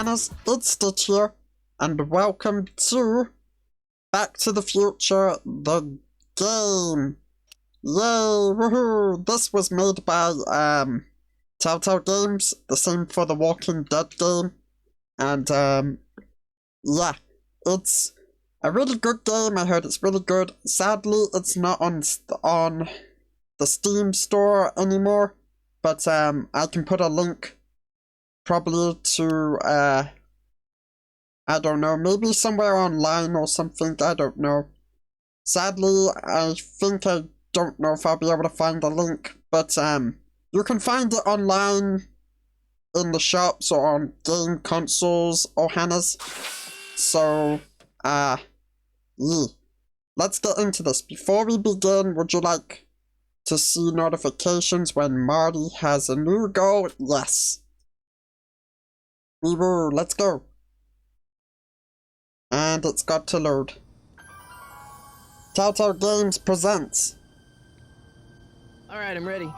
Ohana's, it's Stitch here, and welcome to Back to the Future, the game. Yay, woohoo! This was made by, Telltale Games, the same for the Walking Dead game, and, yeah, it's a really good game. I heard it's really good. Sadly, it's not on the Steam store anymore, but, I can put a link probably to, I don't know, maybe somewhere online or something, I don't know. Sadly, I think I don't know if I'll be able to find the link, but, you can find it online in the shops or on game consoles, Ohana's. So, yeah. Let's get into this. Before we begin, would you like to see notifications when Marty has a new goal? Yes. Woo, let's go. And it's got to load. Telltale Games presents. Alright, I'm ready.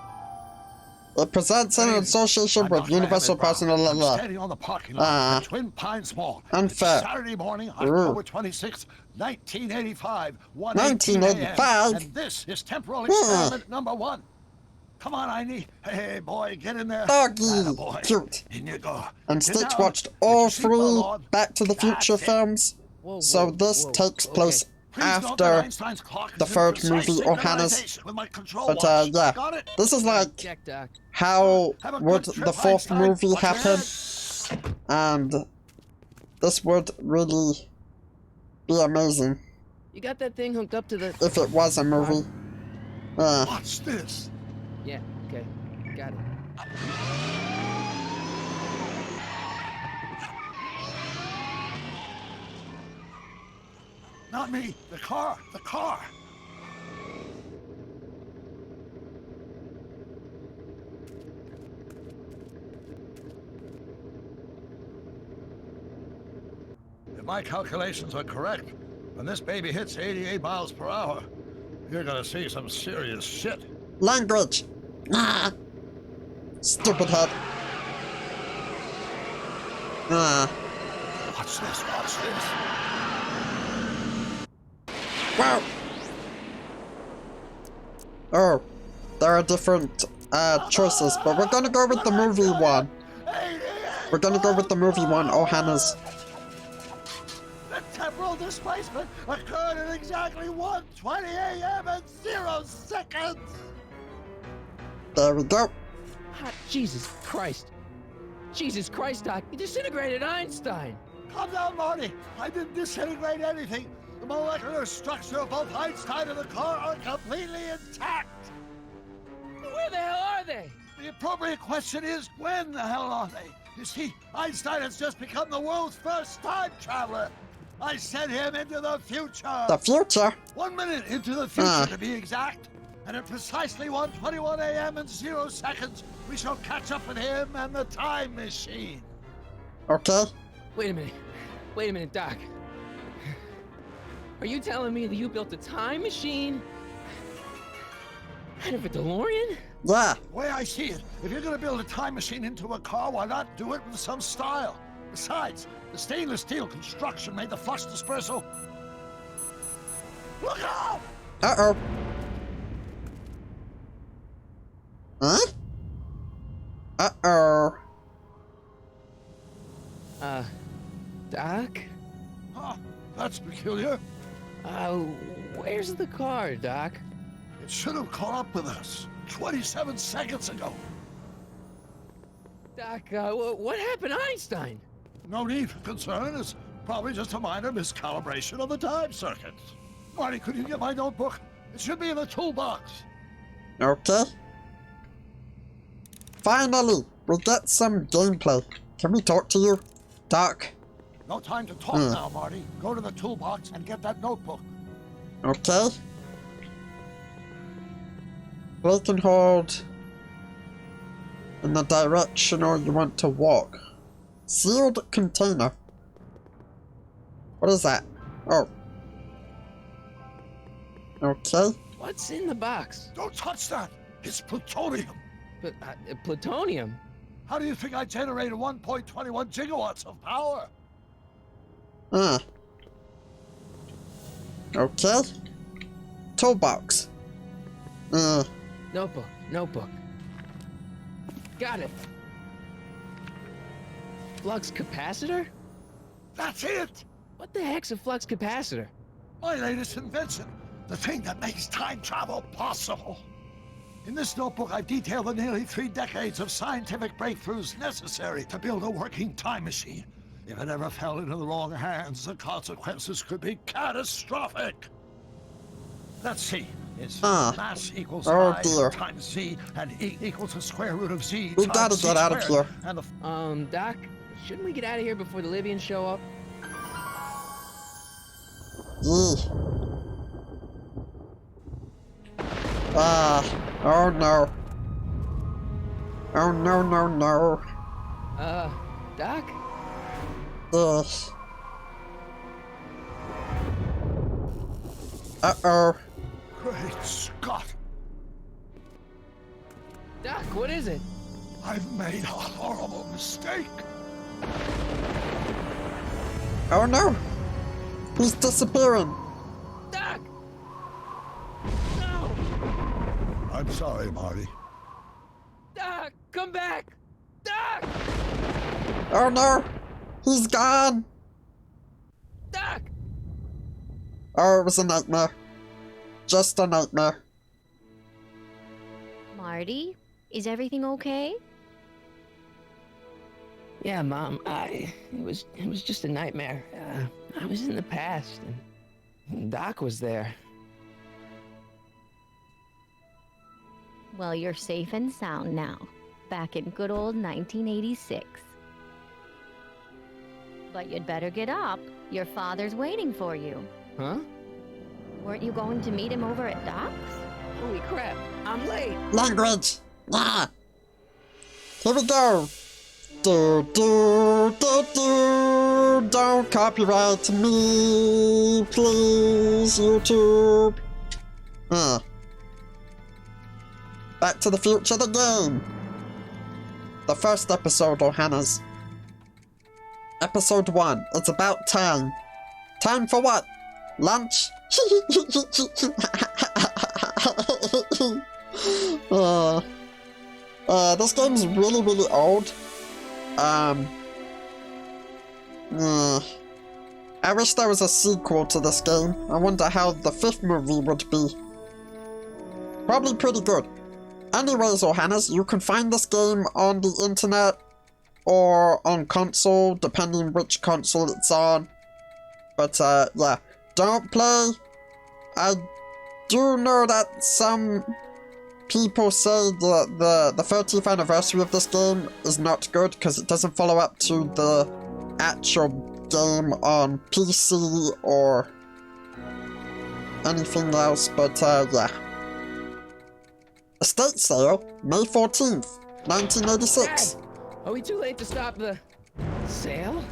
It presents in association with Universal Personal. Standing on the parking lot at Twin Pines Mall. Unfair. It's Saturday morning, October 26th, 1985. 1985? And this is temporal experiment number 1. Come on, Einie. Hey, boy, get in there. Doggy. Boy. Cute. In you go. And Get Stitch down. watched Get all your seatbelt 3 on. Back to the Future That's it. films. Whoa, So whoa, this whoa, takes okay. place Please note that after Einstein's clock the is in third precise movie, Ohana's. synchronization with my control But, watch. yeah. Got it? This is like Check, Doc. how Have a good would trip, the 4th Einstein. movie Watch your happen, head. and this would really be amazing You got that thing hooked up to the... if it was a movie. Watch this. Yeah, okay. Got it. Not me. The car. The car. If my calculations are correct, when this baby hits 88 miles per hour, you're gonna see some serious shit. Language. Stupid head. Watch this. Watch this. Wow. Oh, there are different choices, but we're gonna go with the movie one. We're gonna go with the movie one, Ohana's. The temporal displacement occurred at exactly 1:20 a.m. and 0 seconds. There we go. Hot Jesus Christ. Jesus Christ, Doc. You disintegrated Einstein. Calm down, Marty. I didn't disintegrate anything. The molecular structure of both Einstein and the car are completely intact. Where the hell are they? The appropriate question is, when the hell are they? You see, Einstein has just become the world's first time traveler. I sent him into the future. The future? 1 minute into the future, to be exact. And at precisely 1:21 a.m. and 0 seconds, we shall catch up with him and the time machine. Okay. Wait a minute. Wait a minute, Doc. Are you telling me that you built a time machine out of a DeLorean? Yeah. The way I see it, if you're gonna build a time machine into a car, why not do it with some style? Besides, the stainless steel construction made the flux dispersal. Look out! Uh-oh. Huh? Uh-oh. Doc? Huh, that's peculiar. Where's the car, Doc? It should have caught up with us 27 seconds ago. Doc, what happened to Einstein? No need for concern. It's probably just a minor miscalibration of the time circuit. Marty, could you get my notebook? It should be in the toolbox. Okay. Finally, we get some gameplay. Can we talk to you, Doc? No time to talk now, Marty. Go to the toolbox and get that notebook. Okay. Click and hold in the directional you want to walk. Sealed container. What is that? Oh. Okay. What's in the box? Don't touch that! It's plutonium! But, plutonium? How do you think I generated 1.21 gigawatts of power? Okay. Toolbox. Notebook, notebook. Got it. Flux capacitor? That's it! What the heck's a flux capacitor? My latest invention. The thing that makes time travel possible. In this notebook, I detail the nearly 3 decades of scientific breakthroughs necessary to build a working time machine. If it ever fell into the wrong hands, the consequences could be catastrophic. Let's see. It's mass equals I dear. times Z, and E equals the square root of Z We times gotta Z get out of squared. here. And the Doc, shouldn't we get out of here before the Libyans show up? Yee. Oh no. Oh no, no, no. Doc? Ugh. Uh-oh. Great Scott! Doc, what is it? I've made a horrible mistake. Oh no. He's disappearing. Doc! No! I'm sorry, Marty. Doc, come back! Doc! Oh no. He's gone. Doc! Oh, it was a nightmare. Just a nightmare. Marty, is everything okay? Yeah, Mom, it was just a nightmare. I was in the past, and Doc was there. Well, you're safe and sound now, back in good old 1986. But you'd better get up. Your father's waiting for you. Huh? Weren't you going to meet him over at Doc's? Holy crap, I'm late! Language. Yeah. Here we go. Do, do, do, do. Don't copyright me, please, YouTube. Back to the Future, the game. The first episode, Ohana's. Episode 1. It's about time. Time for what? Lunch? This game's really, really old. I wish there was a sequel to this game. I wonder how the 5th movie would be. Probably pretty good. Anyways, Ohana's, you can find this game on the internet or on console, depending which console it's on. But, yeah. Don't play. I do know that some people say the 30th anniversary of this game is not good because it doesn't follow up to the actual game on PC or anything else, but yeah. Estate sale, May 14th, 1986. Dad, are we too late to stop the sale?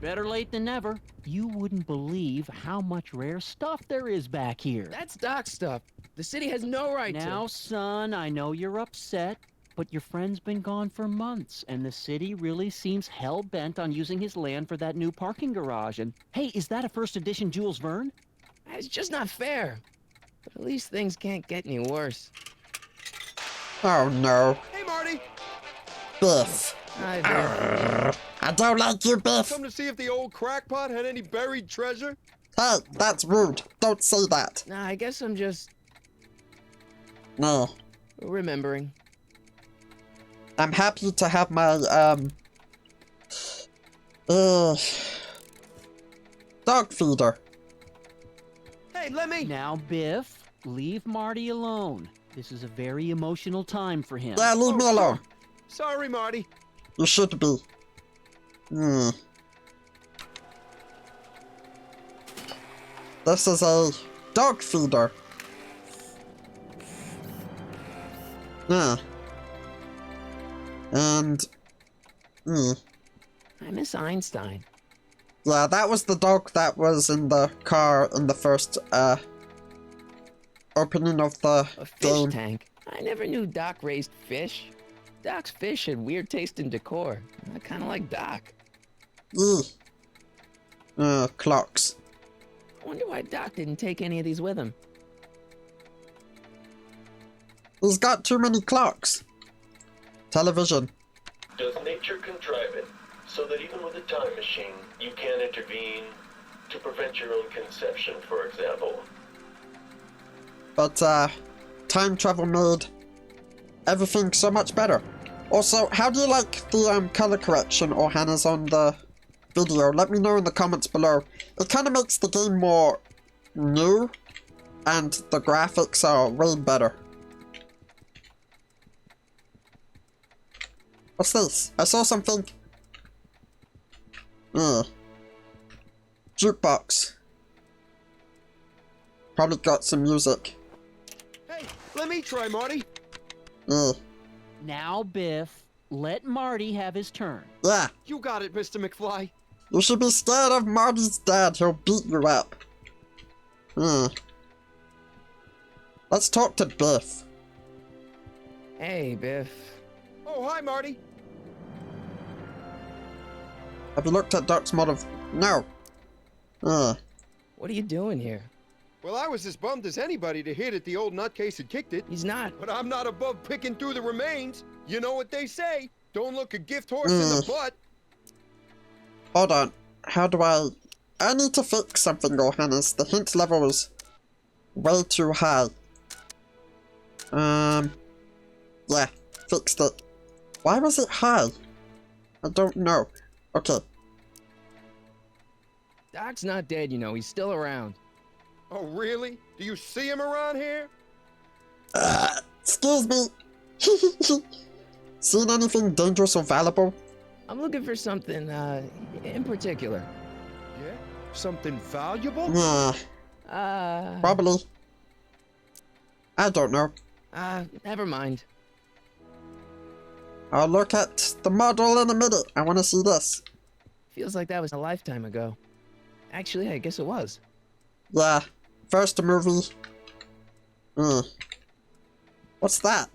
Better late than never. You wouldn't believe how much rare stuff there is back here. That's Doc stuff. The city has no right Now, son, I know you're upset, but your friend's been gone for months, and the city really seems hell-bent on using his land for that new parking garage. And, hey, is that a first edition Jules Verne? to. It's just not fair. But at least things can't get any worse. Oh no. Hey, Marty! Biff. I don't like you, Biff. Come to see if the old crackpot had any buried treasure? Hey, that's rude. Don't say that. Nah, I guess I'm just No. remembering. I'm happy to have my, dog feeder. Hey, let me... Now, Biff, leave Marty alone. This is a very emotional time for him. Yeah, leave me alone. Sorry, Marty. You should be. This is a dog feeder. Yeah. And... I miss Einstein. Yeah, that was the dog that was in the car in the first, opening of the A fish game. tank. I never knew Doc raised fish. Doc's fish had weird taste in decor. I kind of like Doc. Clocks. I wonder why Doc didn't take any of these with him. He's got too many clocks. Television. Does nature contrive it so that even with a time machine, you can intervene to prevent your own conception, for example? But, time travel made everything so much better. Also, how do you like the, color correction Ohana's on the video? Let me know in the comments below. It kind of makes the game more new, and the graphics are way better. What's this? I saw something. Jukebox. Probably got some music. Hey, let me try, Marty. Now, Biff, let Marty have his turn. Yeah, You got it, Mr. McFly. you should be scared of Marty's dad. He'll beat you up. Let's talk to Biff. Hey, Biff. Oh, hi, Marty. Have you looked at Doc's model? No. What are you doing here? Well, I was as bummed as anybody to hear that the old nutcase had kicked it. He's not. But I'm not above picking through the remains. You know what they say. Don't look a gift horse in the butt. Hold on. How do I need to fix something, Johannes. The hint level is way too high. Yeah, fixed it. Why was it high? I don't know. Okay. Doc's not dead, you know. He's still around. Oh, really? Do you see him around here? Excuse me. Seen anything dangerous or valuable? I'm looking for something, in particular. Yeah? Something valuable? Yeah, probably. I don't know. Never mind. I'll look at the model in a minute. I want to see this. Feels like that was a lifetime ago. Actually, I guess it was. Yeah, first movie. What's that?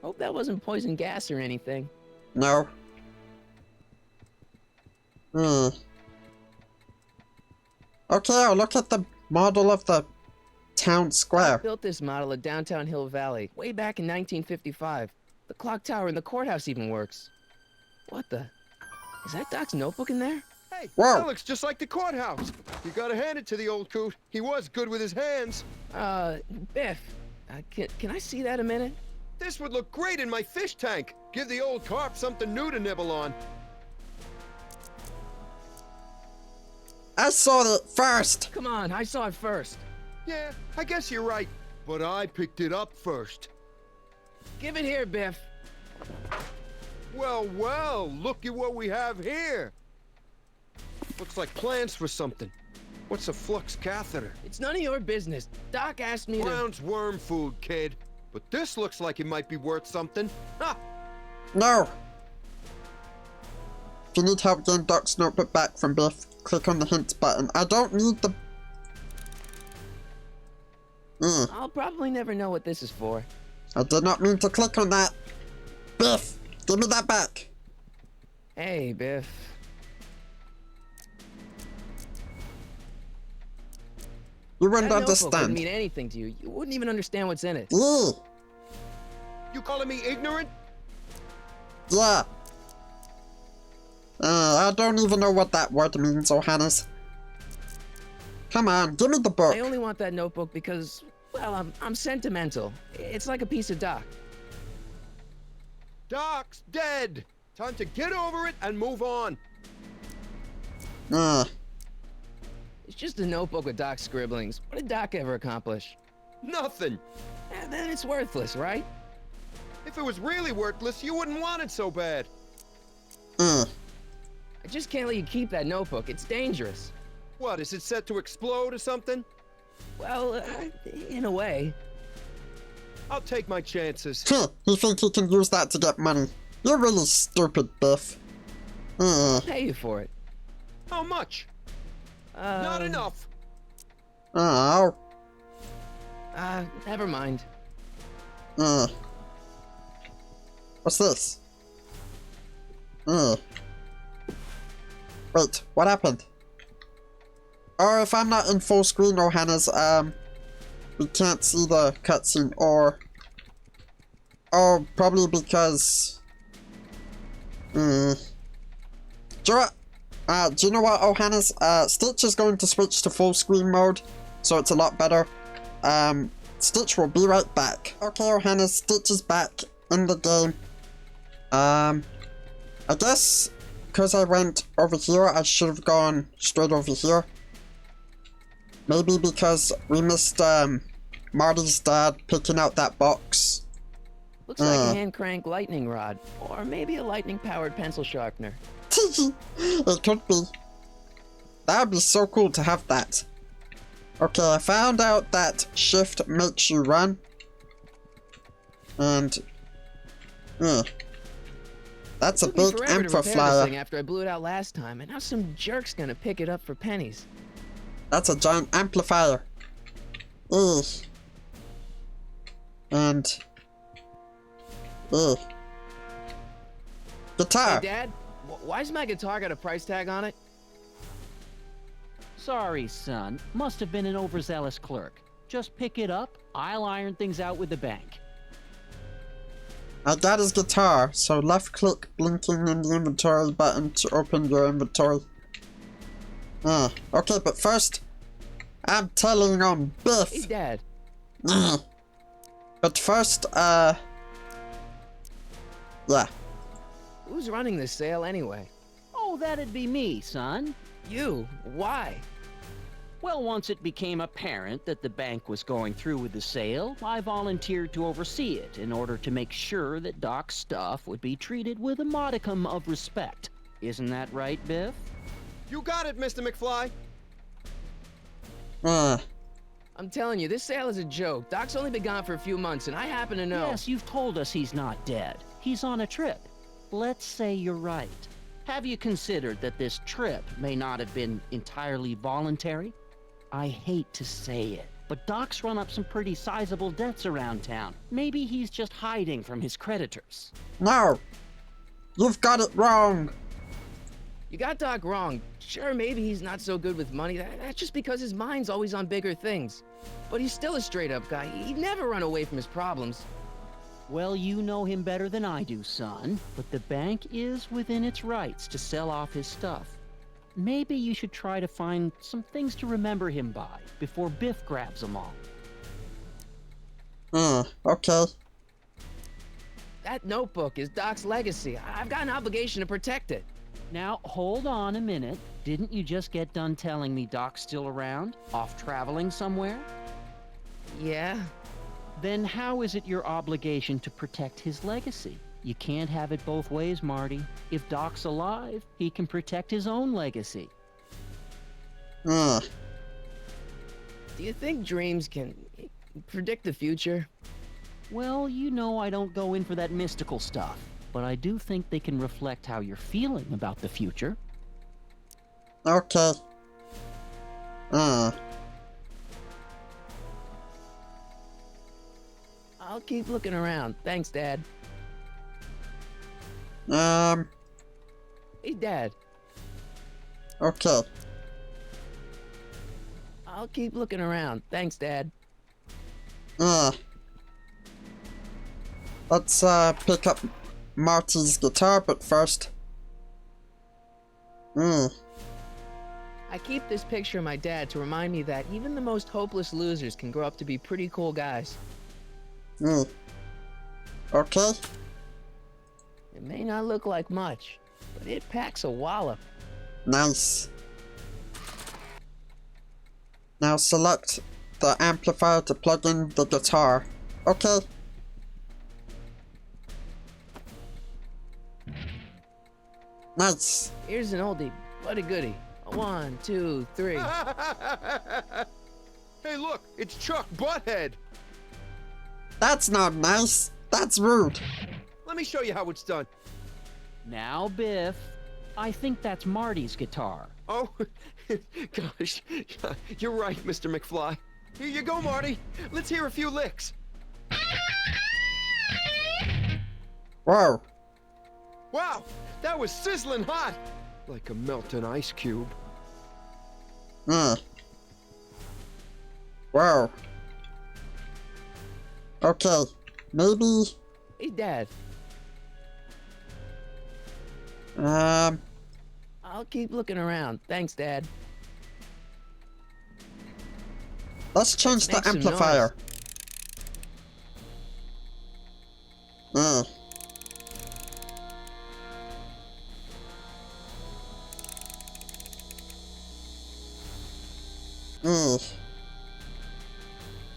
Hope that wasn't poison gas or anything. No. Okay, I'll look at the model of the town I square. built this model of downtown Hill Valley way back in 1955. The clock tower in the courthouse even works. What the? Is that Doc's notebook in there? Hey, Whoa. that looks just like the courthouse. You gotta hand it to the old coot. He was good with his hands. Biff, can I see that a minute? This would look great in my fish tank. Give the old carp something new to nibble on. I saw it first. Come on, I saw it first. Yeah, I guess you're right. But I picked it up first. Give it here, Biff. Well, well, look at what we have here. Looks like plans for something. What's a flux catheter? It's none of your business. Doc asked me to... Brown's worm food, kid. But this looks like it might be worth something. Ha! No. If you need help getting Doc's notebook back from Biff, click on the hints button. I don't need the... I'll probably never know what this is for. I did not mean to click on that. Biff, give me that back. Hey, Biff. You wouldn't That notebook wouldn't understand. mean anything to you. You wouldn't even understand what's in it. Yeah. You calling me ignorant? Yeah. I don't even know what that word means, Johannes. Come on, give me the book. I only want that notebook because, well, I'm sentimental. It's like a piece of Doc. Doc's dead. Time to get over it and move on. It's just a notebook with Doc's scribblings. What did Doc ever accomplish? Nothing. Then it's worthless, right? If it was really worthless, you wouldn't want it so bad. I just can't let you keep that notebook. It's dangerous. What, is it set to explode or something? Well, in a way. I'll take my chances. You think he can use that to get money? You're really stupid, Biff. I'll pay you for it. How much? Not enough. Oh. Never mind. What's this? Wait, what happened? Or if I'm not in full screen, Ohana's, we can't see the cutscene, or probably because, do you know what, Ohana's, Stitch is going to switch to full screen mode, so it's a lot better. Stitch will be right back. Okay, Ohana, Stitch is back in the game. I guess because I went over here, I should have gone straight over here. Maybe because we missed Marty's dad picking out that box. Looks like a hand crank lightning rod, or maybe a lightning powered pencil sharpener. It could be. That would be so cool to have that. Okay, I found out that shift makes you run. And that's a Took me big forever to repair this amplifier. thing after I blew it out last time, and now some jerk's gonna pick it up for pennies. That's a giant amplifier. And guitar. Hey, Dad, why's my guitar got a price tag on it? Sorry, son. Must have been an overzealous clerk. Just pick it up. I'll iron things out with the bank. I got his guitar, so left click blinking in the inventory button to open your inventory. Okay, but first, I'm telling on Biff. Hey, Dad. But first, yeah. Who's running this sale anyway? Oh, that'd be me, son. You? Why? Well, once it became apparent that the bank was going through with the sale, I volunteered to oversee it in order to make sure that Doc's stuff would be treated with a modicum of respect. Isn't that right, Biff? You got it, Mr. McFly. I'm telling you, this sale is a joke. Doc's only been gone for a few months, and I happen to know. Yes, you've told us he's not dead. He's on a trip. Let's say you're right. Have you considered that this trip may not have been entirely voluntary? I hate to say it, but Doc's run up some pretty sizable debts around town. Maybe he's just hiding from his creditors. No! You've got it wrong! You got Doc wrong. Sure, maybe he's not so good with money. That's just because his mind's always on bigger things. But he's still a straight-up guy. He'd never run away from his problems. Well, you know him better than I do, son, but the bank is within its rights to sell off his stuff. Maybe you should try to find some things to remember him by before Biff grabs them all. Okay. That notebook is Doc's legacy. I've got an obligation to protect it. Now, hold on a minute. Didn't you just get done telling me Doc's still around? Off traveling somewhere? Yeah? Then how is it your obligation to protect his legacy? You can't have it both ways, Marty. If Doc's alive, he can protect his own legacy. Do you think dreams can predict the future? Well, you know I don't go in for that mystical stuff, but I do think they can reflect how you're feeling about the future. Okay. I'll keep looking around. Thanks, Dad. Hey, Dad. Okay. I'll keep looking around. Thanks, Dad. Let's, pick up Marty's guitar, but first. I keep this picture of my dad to remind me that even the most hopeless losers can grow up to be pretty cool guys. Okay. It may not look like much, but it packs a wallop. Nice. Now select the amplifier to plug in the guitar. Okay. Nice. Here's an oldie, but a goodie. 1, 2, 3. Hey, look, it's Chuck Butthead. That's not nice. That's rude. Let me show you how it's done. Now, Biff, I think that's Marty's guitar. Oh, gosh, you're right, Mr. McFly. Here you go, Marty. Let's hear a few licks. Whoa. Wow, that was sizzling hot! Like a melting ice cube. Whoa. Okay, maybe... Hey, Dad. I'll keep looking around. Thanks, Dad. Let's change the Make some amplifier.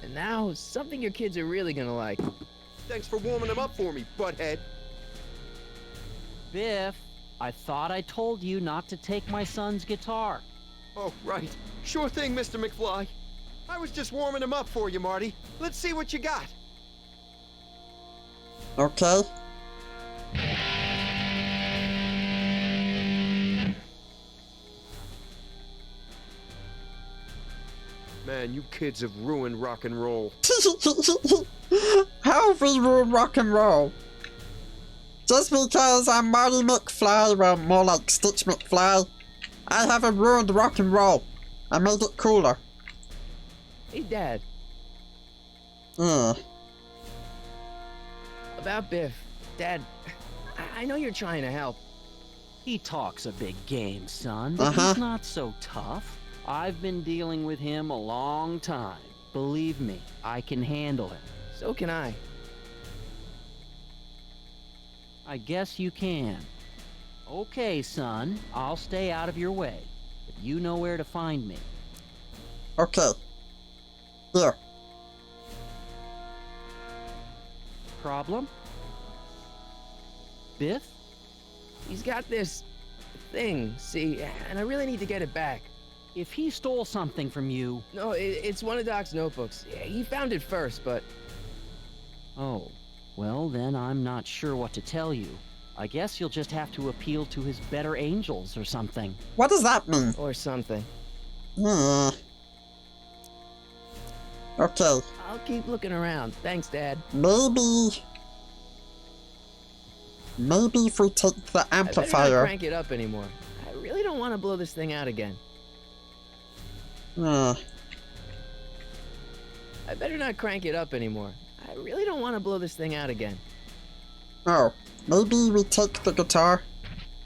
And now, something your kids are really gonna like. Thanks for warming them up for me, butthead. Biff, I thought I told you not to take my son's guitar. Oh, right. Sure thing, Mr. McFly. I was just warming him up for you, Marty. Let's see what you got. Okay. Man, you kids have ruined rock and roll. How have we ruined rock and roll? Just because I'm Marty McFly, well, more like Stitch McFly, I haven't ruined rock and roll. I made it cooler. Hey, Dad. Hmm. About Biff. Dad, I know you're trying to help. He talks a big game, son, but Uh-huh. he's not so tough. I've been dealing with him a long time. Believe me, I can handle him. So can I. I guess you can. Okay, son, I'll stay out of your way, but you know where to find me. Okay. Here. Problem? Biff? He's got this thing, see, and I really need to get it back. If he stole something from you... No, it's one of Doc's notebooks. Yeah, he found it first, but... Oh, well then I'm not sure what to tell you. I guess you'll just have to appeal to his better angels or something. What does that mean? Or something. Hmm. Okay. I'll keep looking around. Thanks, Dad. Maybe if we take the I better not amplifier. crank it up anymore. I really don't want to blow this thing out again. Hmm. I better not crank it up anymore. I really don't want to blow this thing out again. Oh, maybe we take the guitar.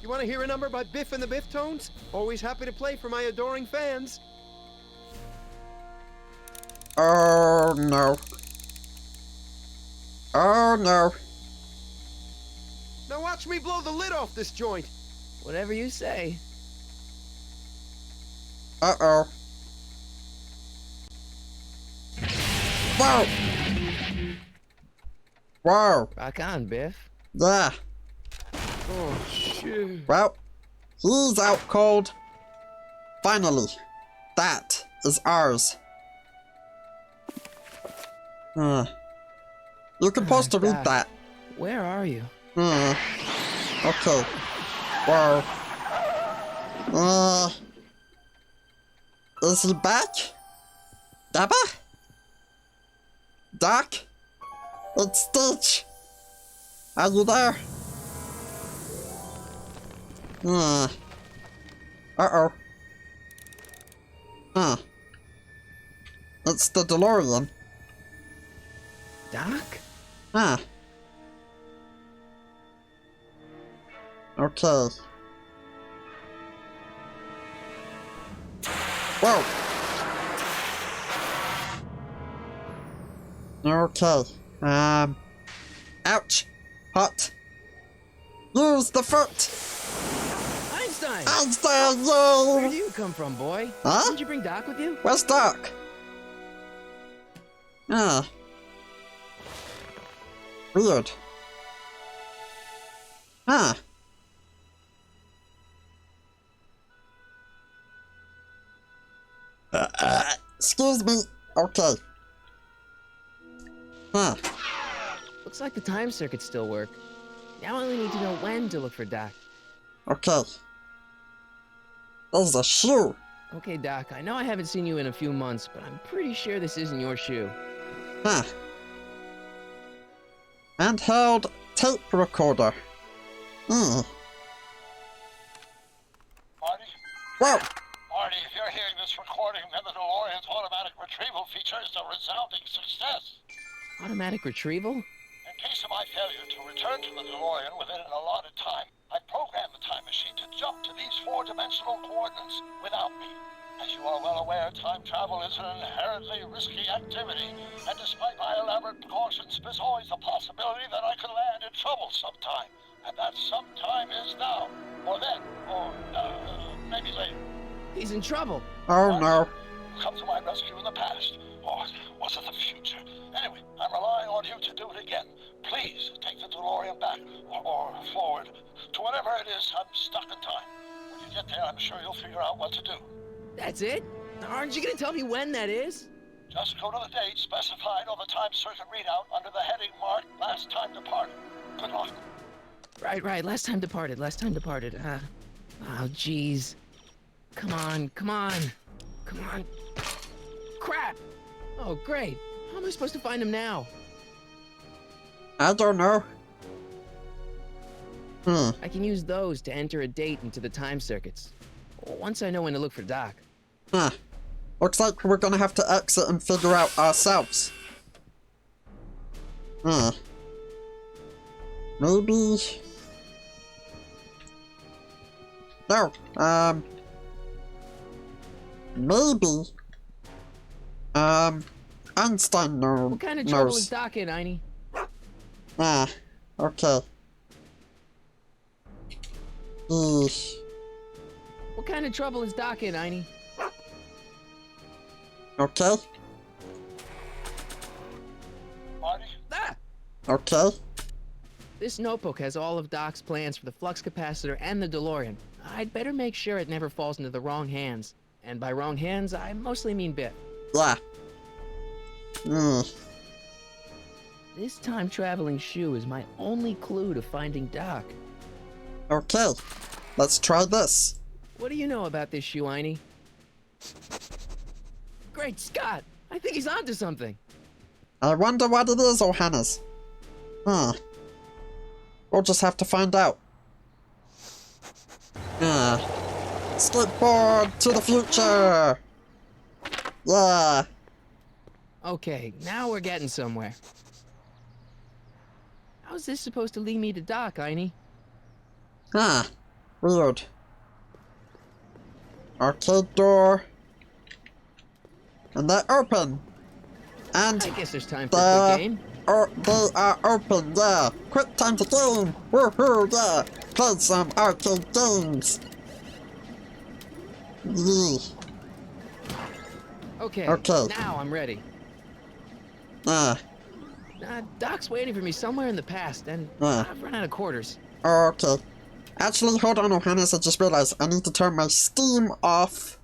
You want to hear a number by Biff and the Biff Tones? Always happy to play for my adoring fans. Oh no. Oh no. Now watch me blow the lid off this joint. Whatever you say. Uh-oh. Whoa! Whoa! Rock on, Biff. Yeah. Oh, shit. Well, he's out cold. Finally. That is ours. You're supposed to read Doc. that. Where are you? Okay. Whoa. Is he back? Dabba? Doc? It's Stitch. Are you there? Uh-oh. It's the DeLorean. Doc? Huh. Okay. Whoa! Okay. Ouch! Hot! Use the foot! Einstein! Einstein, Where yay! do you come from, boy? Huh? Didn't you bring Doc with you? Where's Doc? Weird. Huh. Excuse me. Okay. Huh. Looks like the time circuits still work. Now I only need to know when to look for Doc. Okay. There's a shoe. Okay, Doc, I know I haven't seen you in a few months, but I'm pretty sure this isn't your shoe. Huh. Handheld tape recorder. Hmm. Marty? Whoa! Marty, if you're hearing this recording, then the DeLorean's automatic retrieval feature is a resounding success. Automatic retrieval? In case of my failure to return to the DeLorean within an allotted time, I programmed the time machine to jump to these four-dimensional coordinates without me. As you are well aware, time travel is an inherently risky activity, and despite my elaborate precautions, there's always the possibility that I could land in trouble sometime. And that sometime is now, or then, or maybe later. He's in trouble. Oh no. Come to my rescue in the past, or was it the future? Anyway, I'm relying on you to do it again. Please take the DeLorean back, or forward, to whatever it is I'm stuck in time. When you get there, I'm sure you'll figure out what to do. That's it? Aren't you gonna tell me when that is? Just go to the date specified on the time circuit readout under the heading marked Last Time Departed. Good luck. Right. Last time departed. Oh, jeez. Come on. Crap! Oh, great. How am I supposed to find him now? I don't know. I can use those to enter a date into the time circuits. Once I know when to look for Doc. Huh. Looks like we're gonna have to exit and figure out ourselves. Maybe... No, maybe... Einstein knows. What kind of trouble is Doc in, Einie? Okay. Eesh. What kind of trouble is Doc in, Einie? Okay. Marty? Ah! Okay. This notebook has all of Doc's plans for the flux capacitor and the DeLorean. I'd better make sure it never falls into the wrong hands. And by wrong hands, I mostly mean Biff. Yeah. This time-traveling shoe is my only clue to finding Doc. Okay. Let's try this. What do you know about this shoe, Einie? Great Scott! I think he's onto something. I wonder what it is, Johannes. We'll just have to find out. Skateboard to the future! Yeah. Okay, now we're getting somewhere. How's this supposed to lead me to Doc, Einie? Weird. Arcade door. And they're open. And I guess there's time for a quick game. they are open, yeah. Quick time to game. Woohoo, yeah. Play some arcade games. Yeah. Okay, Okay. now I'm ready. Doc's waiting for me somewhere in the past, and I've run out of quarters. Okay. Actually, hold on, Johannes, I just realized I need to turn my Steam off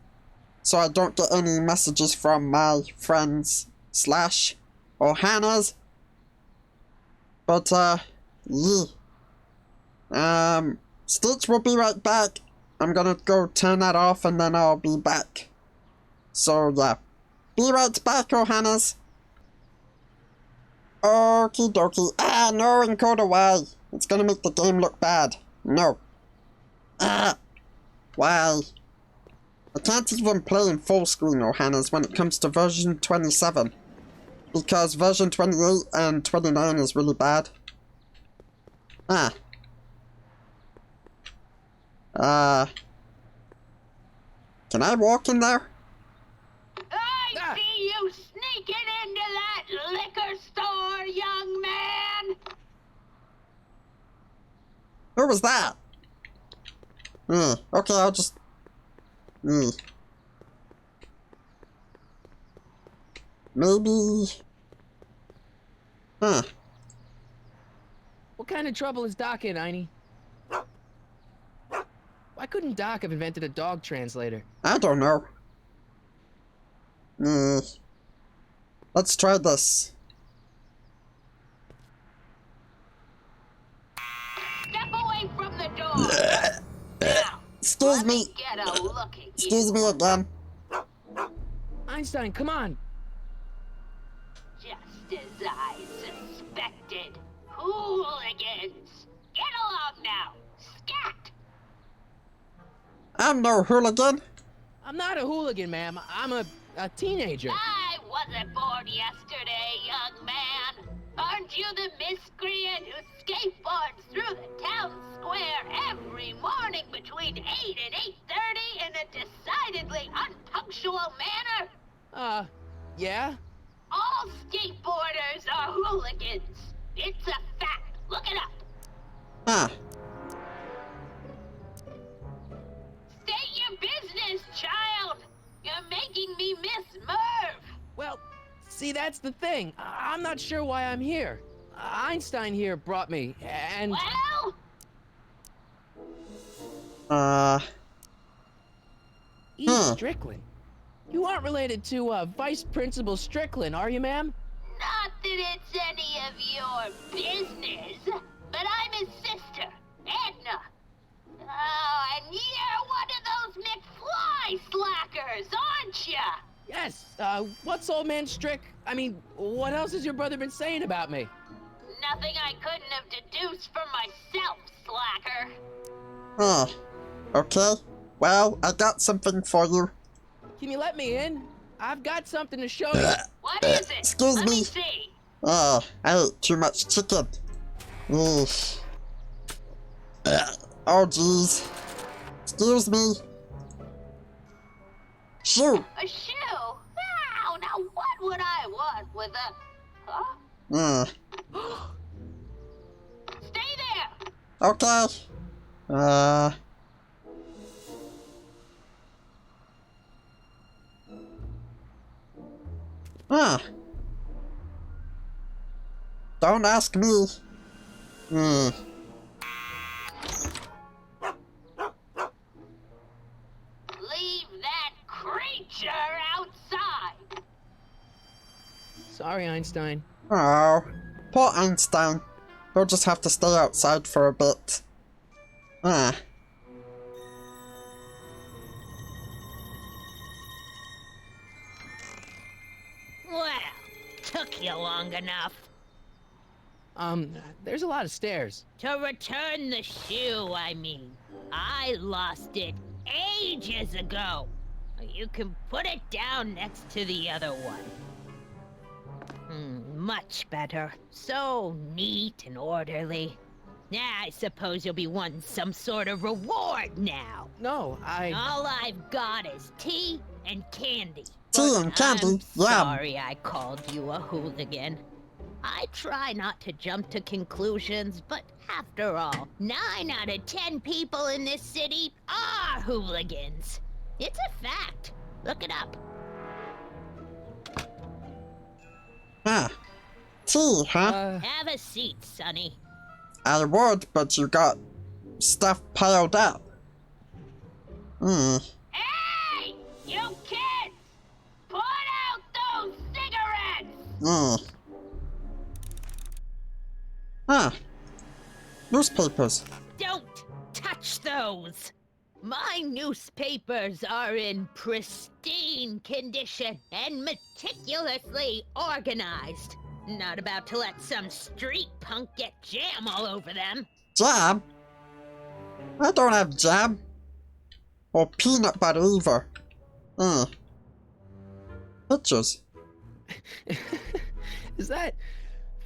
so I don't get any messages from my friends / Johannes. But, yeah. Stitch will be right back. I'm gonna go turn that off and then I'll be back. So, yeah. Be right back, Johannes. Okie dokie. No, encode away. It's gonna make the game look bad. No. Why? I can't even play in full screen, Johannes, when it comes to version 27. Because version 28 and 29 is really bad. Can I walk in there? I see you sneaking into that liquor store, young man! Who was that? Okay, I'll just... Maybe... What kind of trouble is Doc in, Einie? Why couldn't Doc have invented a dog translator? I don't know. Let's try this. Step away from the door! Now, Excuse let me. get a look at you. Excuse me again. Einstein, come on! Just as I suspected. Hooligans! I'm no hooligan. I'm not a hooligan, ma'am. I'm a teenager. I wasn't born yesterday, young man. Aren't you the miscreant who skateboards through the town square every morning between 8 and 8:30 in a decidedly unpunctual manner? Yeah? All skateboarders are hooligans. It's a fact. Look it up. Huh. State your business, child. You're making me miss Merv. Well, see, that's the thing. I'm not sure why I'm here. Einstein here brought me, and... Well? E. Strickland. You aren't related to, Vice Principal Strickland, are you, ma'am? Not that it's any of your business, but I'm his sister, Edna. Oh, and you're one of those McFly slackers, aren't ya? Yes, what's old man I mean, what else has your brother been saying about me? Nothing I couldn't have deduced from myself, slacker. Huh. Okay. Well, I got something for you. Can you let me in? I've got something to show you. What is it? Excuse Let me. me see. I ate too much chicken. Eesh. Oh, jeez. Excuse me. Shoot. A shoe? Wow, now what would I want with a... Huh? Stay there! Okay. Don't ask me. Leave that creature outside! Sorry, Einstein. Oh, poor Einstein. He'll just have to stay outside for a bit. Well, took you long enough. There's a lot of stairs. To return the shoe, I mean. I lost it ages ago. You can put it down next to the other one. Much better. So neat and orderly. I suppose you'll be wanting some sort of reward now. No, All I've got is tea and candy. Tea and candy? I'm Yum. sorry I called you a hooligan. I try not to jump to conclusions, but after all, 9 out of 10 people in this city are hooligans. It's a fact. Look it up. Tea, huh? Have a seat, Sonny. I would, but you got stuff piled up. Hey! You kids! Put out those cigarettes! Newspapers. Don't touch those! My newspapers are in pristine condition and meticulously organized. Not about to let some street punk get jam all over them. Jam? I don't have jam. Or peanut butter either. Pictures. Is that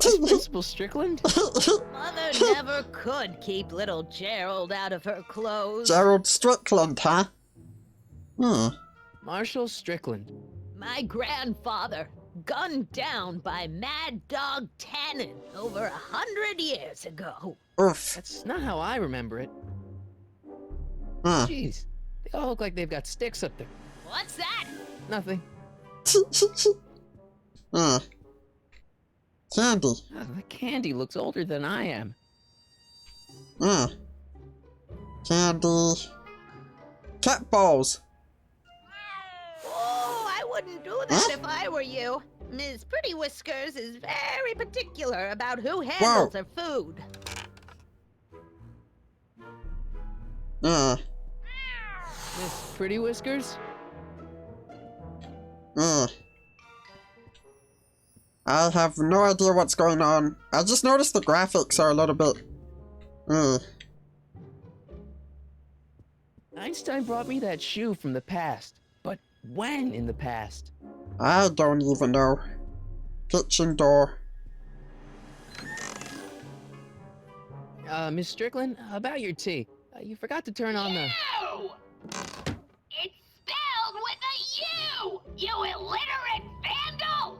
Vice Principal Strickland? Mother never could keep little Gerald out of her clothes. Gerald Strickland, huh? Marshall Strickland. My grandfather, gunned down by Mad Dog Tannen over 100 years ago. Oof. That's not how I remember it. Jeez, they all look like they've got sticks up there. What's that? Nothing. Candy. The candy looks older than I am. Candy. Cat balls. Oh, I wouldn't do that if I were you. Ms. Pretty Whiskers is very particular about who handles her food. Miss Pretty Whiskers? I have no idea what's going on. I just noticed the graphics are a little bit... Einstein brought me that shoe from the past. But when in the past? I don't even know. Kitchen door. Miss Strickland, about your tea. You forgot to turn on the... You! It's spelled with a U! You illiterate vandal!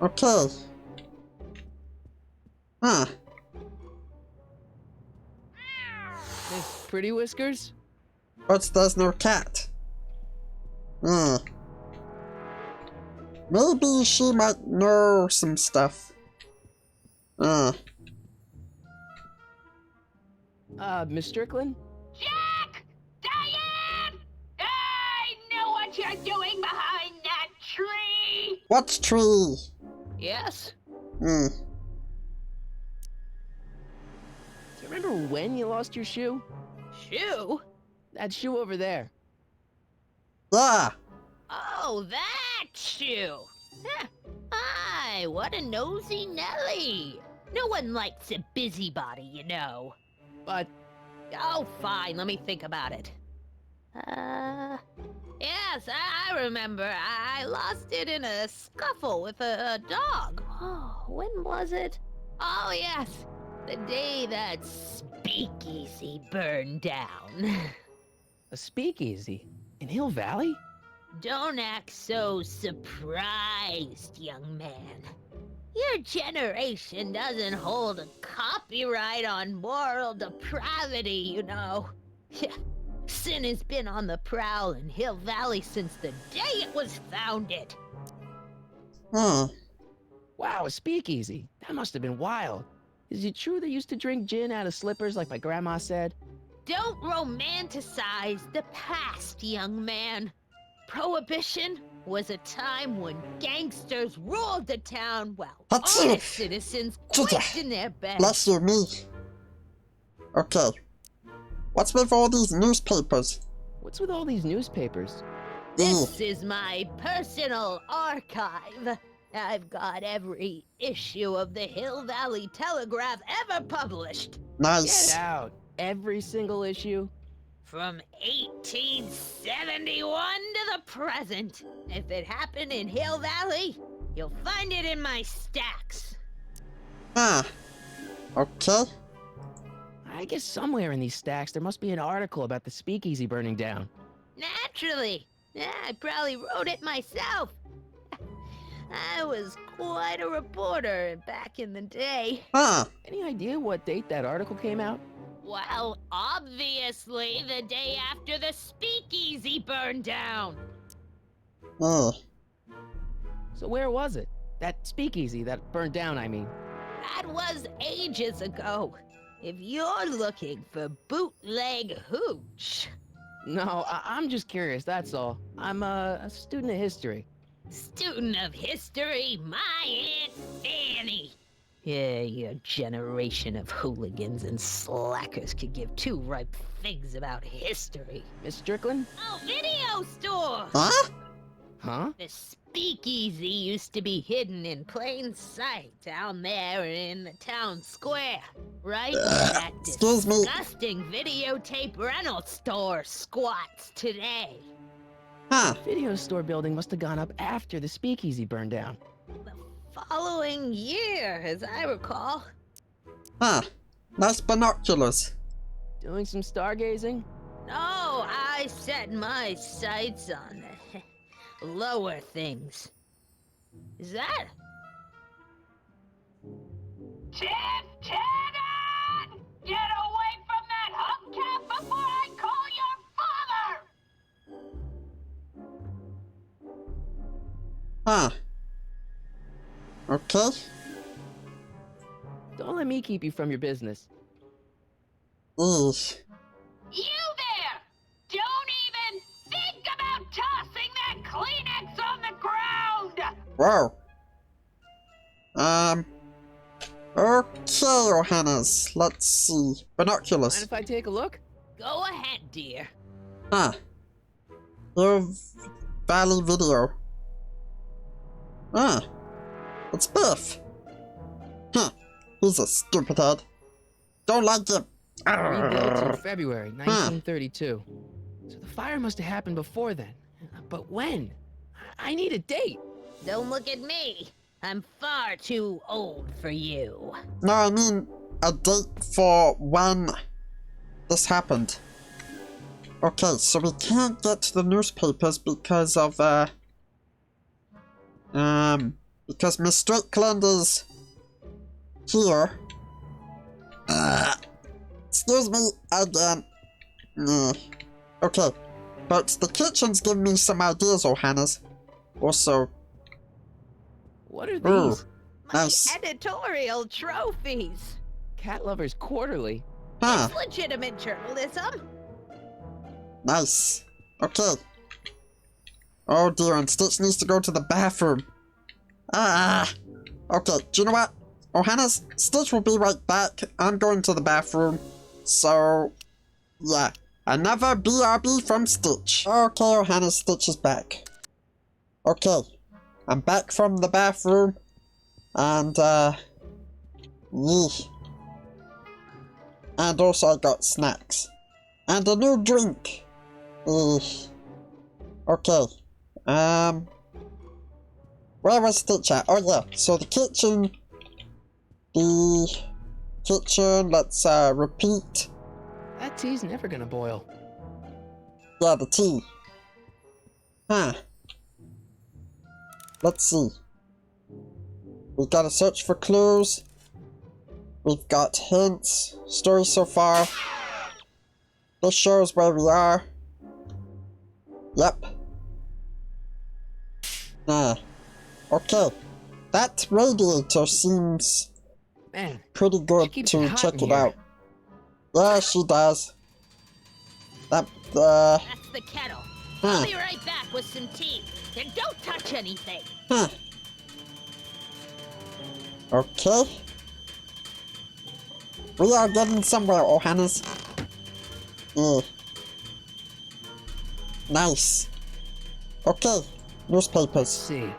Okay. Huh. Miss Pretty Whiskers? But there's no cat. Maybe she might know some stuff. Miss Strickland? Jack! Diane! I know what you're doing behind that tree! What tree? Yes? Hmm. Do you remember when you lost your shoe? Shoe? That shoe over there. Yeah. Oh, that shoe. Huh. Hi, what a nosy Nelly. No one likes a busybody, you know. But Oh, fine, let me think about it. Yes, I remember. I lost it in a scuffle with a dog. Oh, when was it? Oh, yes, the day that speakeasy burned down. a speakeasy in Hill Valley? Don't act so surprised, young man. Your generation doesn't hold a copyright on moral depravity, you know. Sin has been on the prowl in Hill Valley since the day it was founded. Hmm. Wow, a speakeasy. That must have been wild. Is it true they used to drink gin out of slippers like my grandma said? Don't romanticize the past, young man. Prohibition was a time when gangsters ruled the town while Achoo! honest citizens quaked in their beds. Bless you, me. Okay. What's with all these newspapers? What's with all these newspapers? This is my personal archive. I've got every issue of the Hill Valley Telegraph ever published. Nice. Get out. Every single issue? From 1871 to the present. If it happened in Hill Valley, you'll find it in my stacks. Huh. Okay. I guess somewhere in these stacks there must be an article about the speakeasy burning down. Naturally. I probably wrote it myself. I was quite a reporter back in the day. Huh. Any idea what date that article came out? Well, obviously the day after the speakeasy burned down. Hmm. So where was it? That speakeasy that burned down, I mean. That was ages ago. If you're looking for bootleg hooch. No, I'm just curious, that's all. I'm a student of history. Student of history, my Aunt Fanny. Yeah, your generation of hooligans and slackers could give two ripe figs about history. Miss Strickland? Oh, video store! Huh? Huh? The speakeasy used to be hidden in plain sight down there in the town square. Right where that Excuse me. disgusting videotape rental store squats today. Huh. Video store building must have gone up after the speakeasy burned down. The following year, as I recall. Huh. Nice binoculars. Doing some stargazing? No, I set my sights on the lower things. Is that? Tiff Tannen! Get away from that hubcap before I call your father! Huh. Okay. Don't let me keep you from your business. Eesh. You there! Don't even think about tossing that Kleenex on the ground! Whoa. Okay, Johannes. Let's see. Binoculars. Mind if I take a look? Go ahead, dear. Huh. Hill Valley Video. Ah. It's Biff. Huh. He's a stupid head. Don't like it. Rebuilt in February 1932. So the fire must have happened before then. But when? I need a date. Don't look at me. I'm far too old for you. No, I mean a date for when this happened. Okay, so we can't get to the newspapers because of, because Miss Strickland is here. Excuse me again. Okay, but the kitchen's giving me some ideas, Ohana's. Also, What are ooh, these? nice. Editorial trophies. Cat Lovers Quarterly. Huh, It's legitimate journalism. nice. Okay. Oh dear, and Stitch needs to go to the bathroom. Okay, do you know what? Ohana's, Stitch will be right back. I'm going to the bathroom. So, yeah. Another BRB from Stitch. Okay, Ohana, Stitch is back. Okay. I'm back from the bathroom. And, yee. And also I got snacks. And a new drink. Okay. Where was Stitch at? Oh yeah, so the kitchen. Let's repeat. That tea's never gonna boil. Yeah, the tea. Huh. Let's see. We gotta search for clues. We've got hints. Story so far. This shows where we are. Yep. Okay. That radiator seems Man, pretty she good keeps to it hot check in it here. out. Yeah, she does. That, That's the kettle. I'll huh. be right back with some tea. And don't touch anything. Huh. Okay. We are getting somewhere, Ohana's. Nice. Okay. Let's Newspapers. see.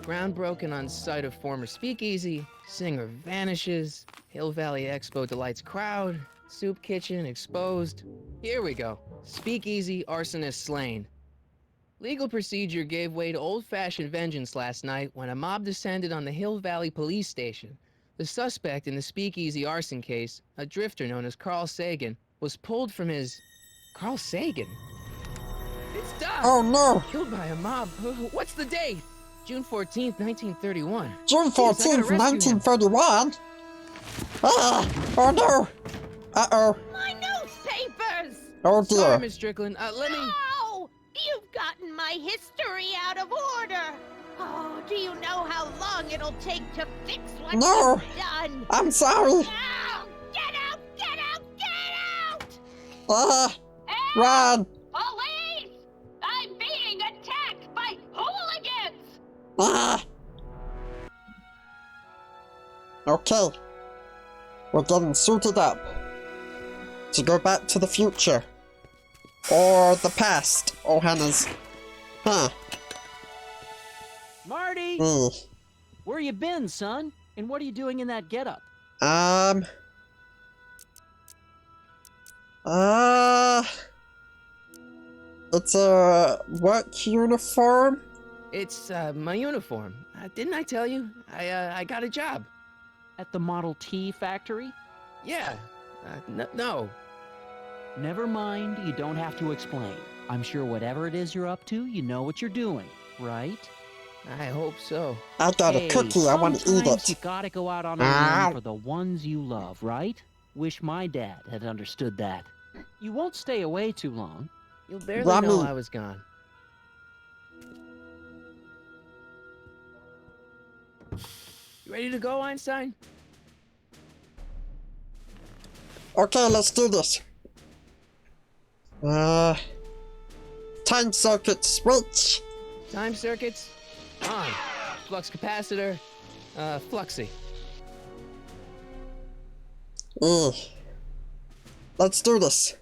Ground broken on site of former speakeasy. Singer vanishes. Hill Valley Expo delights crowd. Soup kitchen exposed. Here we go. Speakeasy arsonist slain. Legal procedure gave way to old-fashioned vengeance last night when a mob descended on the Hill Valley police station. The suspect in the speakeasy arson case, a drifter known as Carl Sagan, was pulled from his... Carl Sagan? It's Doc! Oh no! Killed by a mob. What's the date? June 14th, 1931. June Jeez, I gotta 14th, rescue him. 1931? Oh no! Uh-oh. My newspapers! Oh Sorry, dear. Miss Strickland. Let me... No! You've gotten my history out of order! Oh, do you know how long it'll take to fix what No. you've done? I'm sorry. No! Get out! Get out! Get out! Hey, Run! police! I'm being attacked by hooligans! Okay. We're getting suited up to go back to the future. Or the past, Ohana's. Huh. Marty! Where you been, son? And what are you doing in that getup? It's a work uniform? It's, my uniform. Didn't I tell you? I got a job. At the Model T factory? Yeah. No. Never mind, you don't have to explain. I'm sure whatever it is you're up to, you know what you're doing, right? I hope so. I got a cookie, I want to eat sometimes it. you gotta go out on a Ow. limb for the ones you love, right? Wish my dad had understood that. You won't stay away too long. You'll barely know Yummy. I was gone. You ready to go, Einstein? Okay, let's do this. Time circuit switch. Time circuits on. Flux capacitor, fluxy. Let's do this.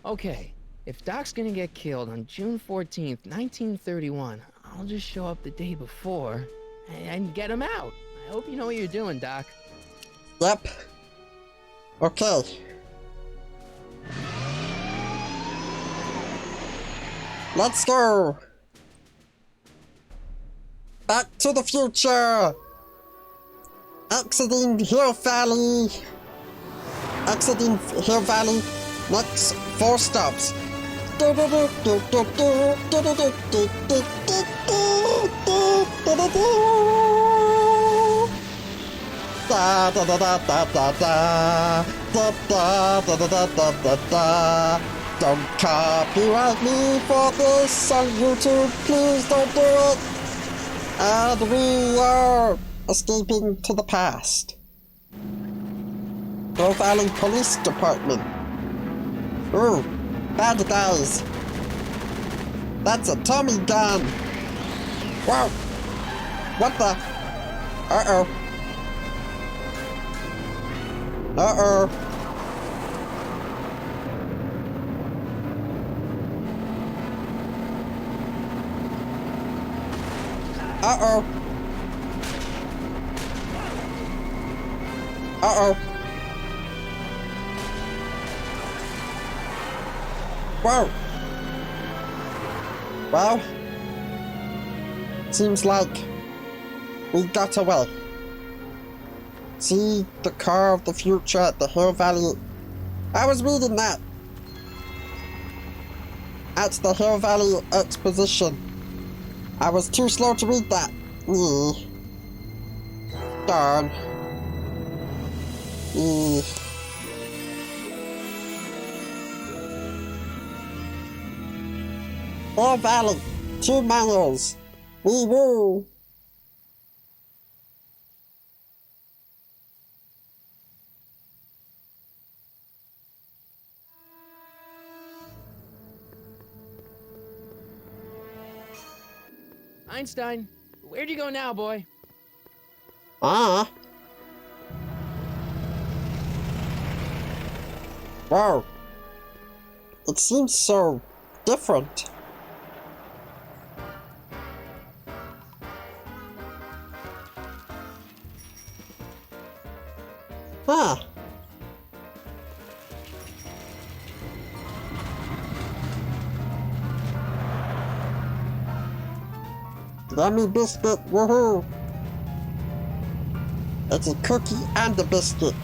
Okay, if Doc's gonna get killed on June 14th, 1931, I'll just show up the day before and get him out. I hope you know what you're doing, Doc. Yep. Okay. Let's go! Back to the future! Exiting Hill Valley! Exiting Hill Valley, next 4 stops. Da da da da da da da da da da da da da da da. Don't copyright me for this on YouTube, please don't do it. And we are escaping to the past. Hill Valley Police Department. Ooh, bad guys. That's a Tommy gun. Whoa. What the? Uh-oh. Uh-oh. Uh-oh. Uh-oh. Whoa. Well, seems like we got away. See the car of the future at the Hill Valley. I was reading that at the Hill Valley Exposition. I was too slow to read that. Darn. Hill Valley, 2 miles. Wee-woo. Einstein, where'd you go now, boy? Ah. Wow. It seems so different. Huh. Yummy biscuit, woohoo! It's a cookie and a biscuit.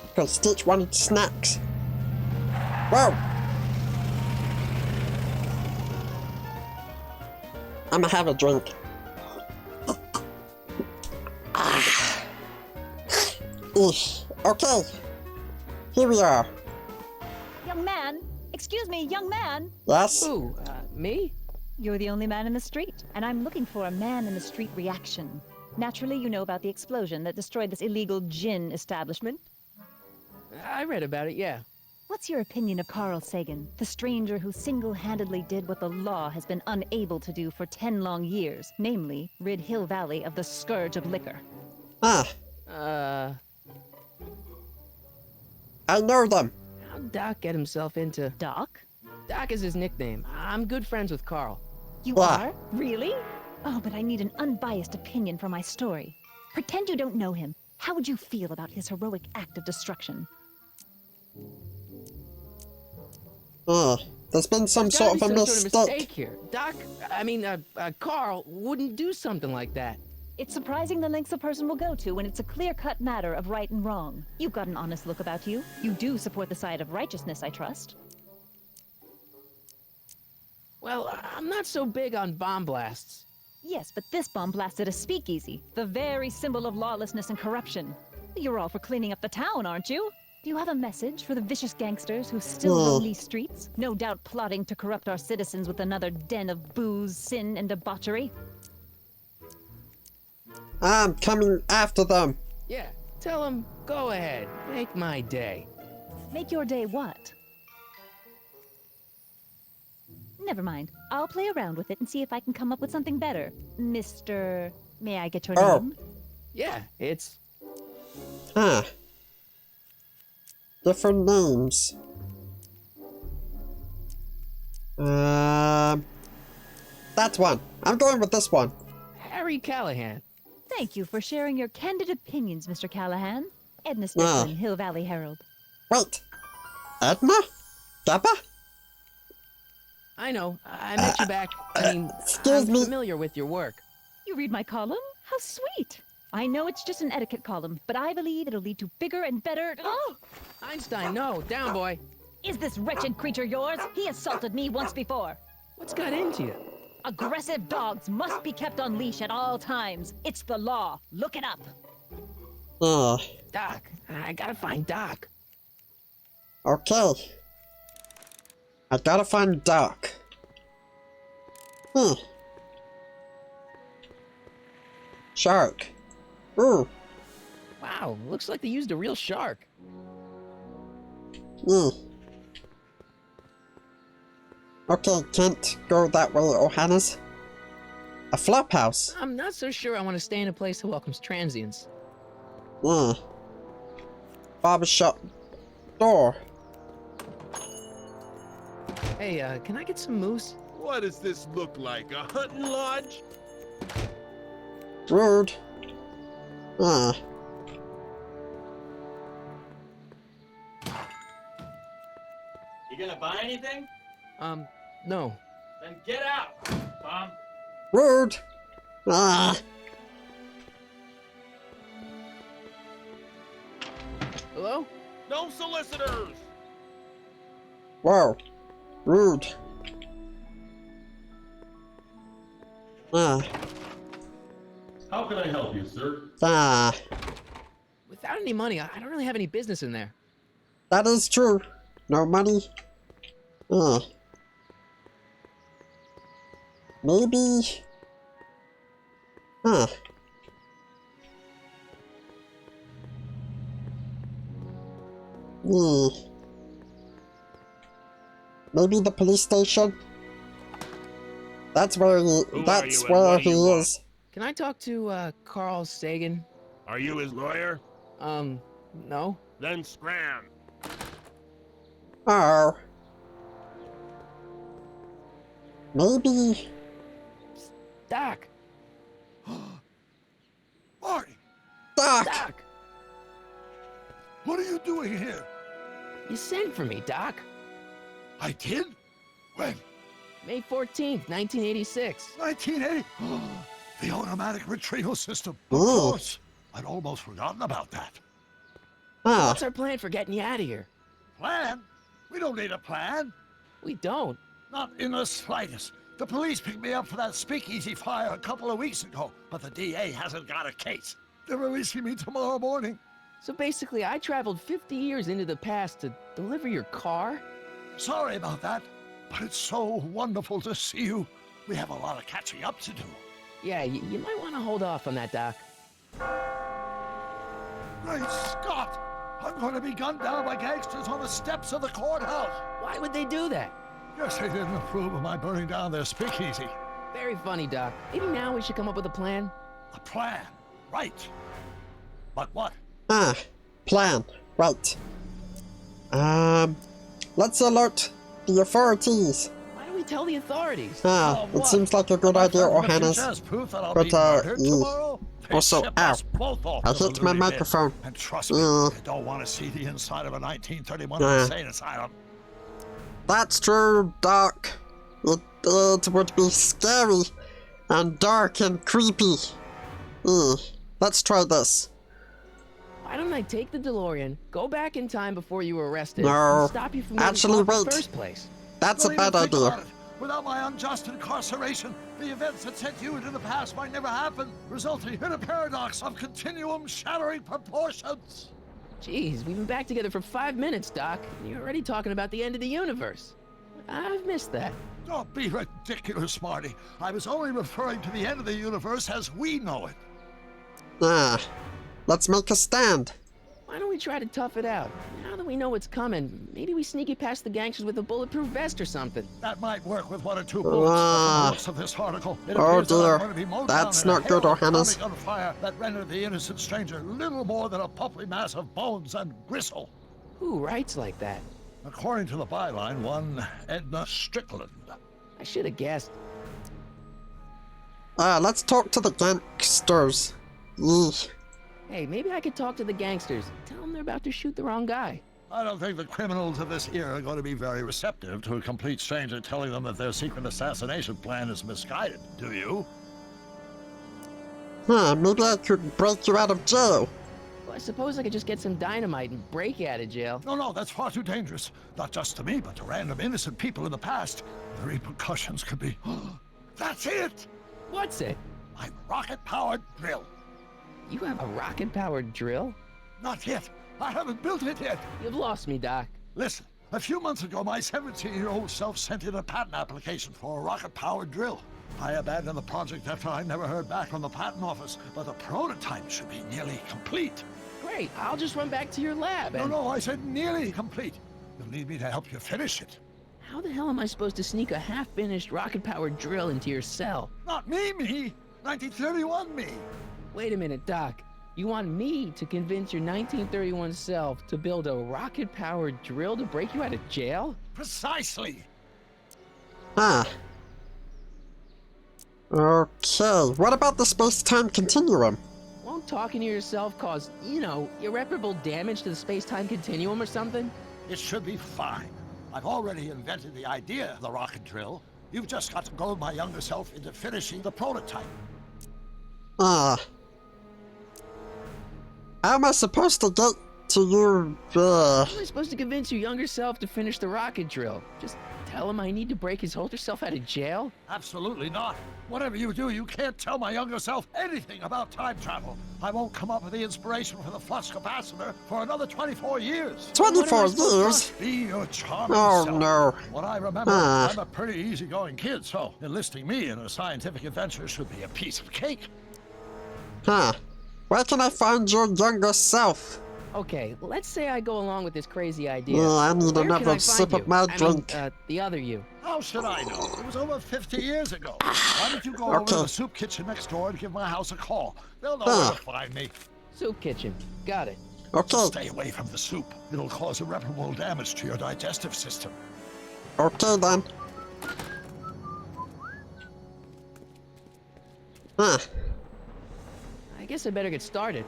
Because Stitch wanted snacks. Whoa! I'ma have a drink. Eesh. Okay. Here we are. Young man! Excuse me, young man! Yes? Who? Me? You're the only man in the street, and I'm looking for a man-in-the-street reaction. Naturally, you know about the explosion that destroyed this illegal gin establishment. I read about it, yeah. What's your opinion of Carl Sagan, the stranger who single-handedly did what the law has been unable to do for 10 long years, namely, rid Hill Valley of the scourge of liquor? Ah. I know them. How'd Doc get himself into... Doc? Doc is his nickname. I'm good friends with Carl. You What? are? Really? Oh, but I need an unbiased opinion for my story. Pretend you don't know him. How would you feel about his heroic act of destruction? There's been some There's gotta sort of be a some sort of mistake. mistake here. Doc, Carl wouldn't do something like that. It's surprising the lengths a person will go to when it's a clear-cut matter of right and wrong. You've got an honest look about you. You do support the side of righteousness, I trust. Well, I'm not so big on bomb blasts. Yes, but this bomb blasted a speakeasy, the very symbol of lawlessness and corruption. You're all for cleaning up the town, aren't you? Do you have a message for the vicious gangsters who still roam these streets? No doubt plotting to corrupt our citizens with another den of booze, sin, and debauchery. I'm coming after them. Yeah, tell him, go ahead, make my day. Make your day what? Never mind. I'll play around with it and see if I can come up with something better. Mr... May I get your name? Yeah, it's... Huh. Different names. That one. I'm going with this one. Harry Callahan. Thank you for sharing your candid opinions, Mr. Callahan. Edna Ah. Strickland, Hill Valley Herald. Wait. Edna? Gabba? I know. I met you back. I mean, excuse I'm me. familiar with your work. You read my column? How sweet. I know it's just an etiquette column, but I believe it'll lead to bigger and better. Oh! Einstein, no. Down, boy. Is this wretched creature yours? He assaulted me once before. What's got into you? Aggressive dogs must be kept on leash at all times. It's the law. Look it up. Doc. I gotta find Doc. Okay. I gotta find Doc. Shark. Ooh. Wow, looks like they used a real shark. Okay, can't go that way, Ohannes. A flop house. I'm not so sure I want to stay in a place that welcomes transients. Barbershop door. Hey, can I get some moose? What does this look like? A hunting lodge? Rude. You gonna buy anything? No. Then get out, Tom. Rude. Hello? No solicitors! Whoa. Rude. How can I help you, sir? Without any money, I don't really have any business in there. That is true. No money. Maybe. Maybe the police station? That's where he is. Can I talk to, Carl Sagan? Are you his lawyer? No. Then scram. Oh. Maybe. Doc! Marty, Doc! Doc! what are you doing here? You sent for me, Doc. I did? When? May 14th, 1986. 1980? The automatic retrieval system. Of Ooh. course. I'd almost forgotten about that. What's our plan for getting you out of here? Plan? We don't need a plan. We don't. Not in the slightest. The police picked me up for that speakeasy fire a couple of weeks ago, but the DA hasn't got a case. They're releasing me tomorrow morning. So basically, I traveled 50 years into the past to deliver your car? Sorry about that, but it's so wonderful to see you. We have a lot of catching up to do. Yeah, you might want to hold off on that, Doc. Great Scott! I'm going to be gunned down by gangsters on the steps of the courthouse. Why would they do that? Guess they didn't approve of my burning down their speakeasy. Very funny, Doc. Maybe now we should come up with a plan. A plan, right. But what? Plan. Right. Let's alert the authorities. Why don't we tell the authorities? It seems like a good idea, Ohannes. But, also, ow. I hit my microphone. And trust me, I don't want to see the inside of a 1931 insane asylum. That's true, Doc. It would be scary and dark and creepy. Let's try this. Why don't I take the DeLorean, go back in time before you were arrested, No. and stop you from getting Actually, caught in wait. the first place? That's a Don't bad even think idea. about it. Without my unjust incarceration, the events that sent you into the past might never happen, resulting in a paradox of continuum-shattering proportions. Jeez, we've been back together for 5 minutes, Doc, and you're already talking about the end of the universe. I've missed that. Don't be ridiculous, Marty. I was only referring to the end of the universe as we know it. Let's make a stand. Why don't we try to tough it out? Now that we know what's coming, maybe we sneak it past the gangsters with a bulletproof vest or something. That might work with 1 or 2 bullets. From the looks of this article, it Oh appears that I'm dear. going to be mowed That's down in a not good, hail of Ohannes. atomic gunfire that rendered the innocent stranger little more than a pulpy mass of bones and gristle. Who writes like that? According to the byline, one Edna Strickland. I should have guessed. Let's talk to the gangsters. Hey, maybe I could talk to the gangsters. Tell them they're about to shoot the wrong guy. I don't think the criminals of this era are going to be very receptive to a complete stranger telling them that their secret assassination plan is misguided, do you? Huh, maybe I could break you out of jail. Well, I suppose I could just get some dynamite and break you out of jail. No, that's far too dangerous. Not just to me, but to random innocent people in the past. The repercussions could be... That's it! What's it? My rocket-powered drill. You have a rocket-powered drill? Not yet. I haven't built it yet. You've lost me, Doc. Listen, a few months ago, my 17-year-old self sent in a patent application for a rocket-powered drill. I abandoned the project after I never heard back from the patent office, but the prototype should be nearly complete. Great, I'll just run back to your lab and... No, I said nearly complete. You'll need me to help you finish it. How the hell am I supposed to sneak a half-finished rocket-powered drill into your cell? Not me! 1931 me! Wait a minute, Doc. You want me to convince your 1931 self to build a rocket-powered drill to break you out of jail? Precisely! Huh. Okay, what about the space-time continuum? Won't talking to yourself cause, irreparable damage to the space-time continuum or something? It should be fine. I've already invented the idea of the rocket drill. You've just got to goad my younger self into finishing the prototype. How am I supposed to get to you, How am I supposed to convince your younger self to finish the rocket drill? Just tell him I need to break his older self out of jail? Absolutely not. Whatever you do, you can't tell my younger self anything about time travel. I won't come up with the inspiration for the flux capacitor for another 24 years. 24 years? Be your charming Oh, self. no. What I remember, I'm a pretty easygoing kid, so enlisting me in a scientific adventure should be a piece of cake. Huh. Where can I find your younger self? Okay, let's say I go along with this crazy idea. Yeah, I need Where can another I find sip you? of my drink. The other you. How should I know? It was over 50 years ago. Why don't you go over to the soup kitchen next door and give my house a call? They'll know where to find me. Soup kitchen. Got it. Okay. Stay away from the soup. It'll cause irreparable damage to your digestive system. Okay, then. Huh. I guess I better get started.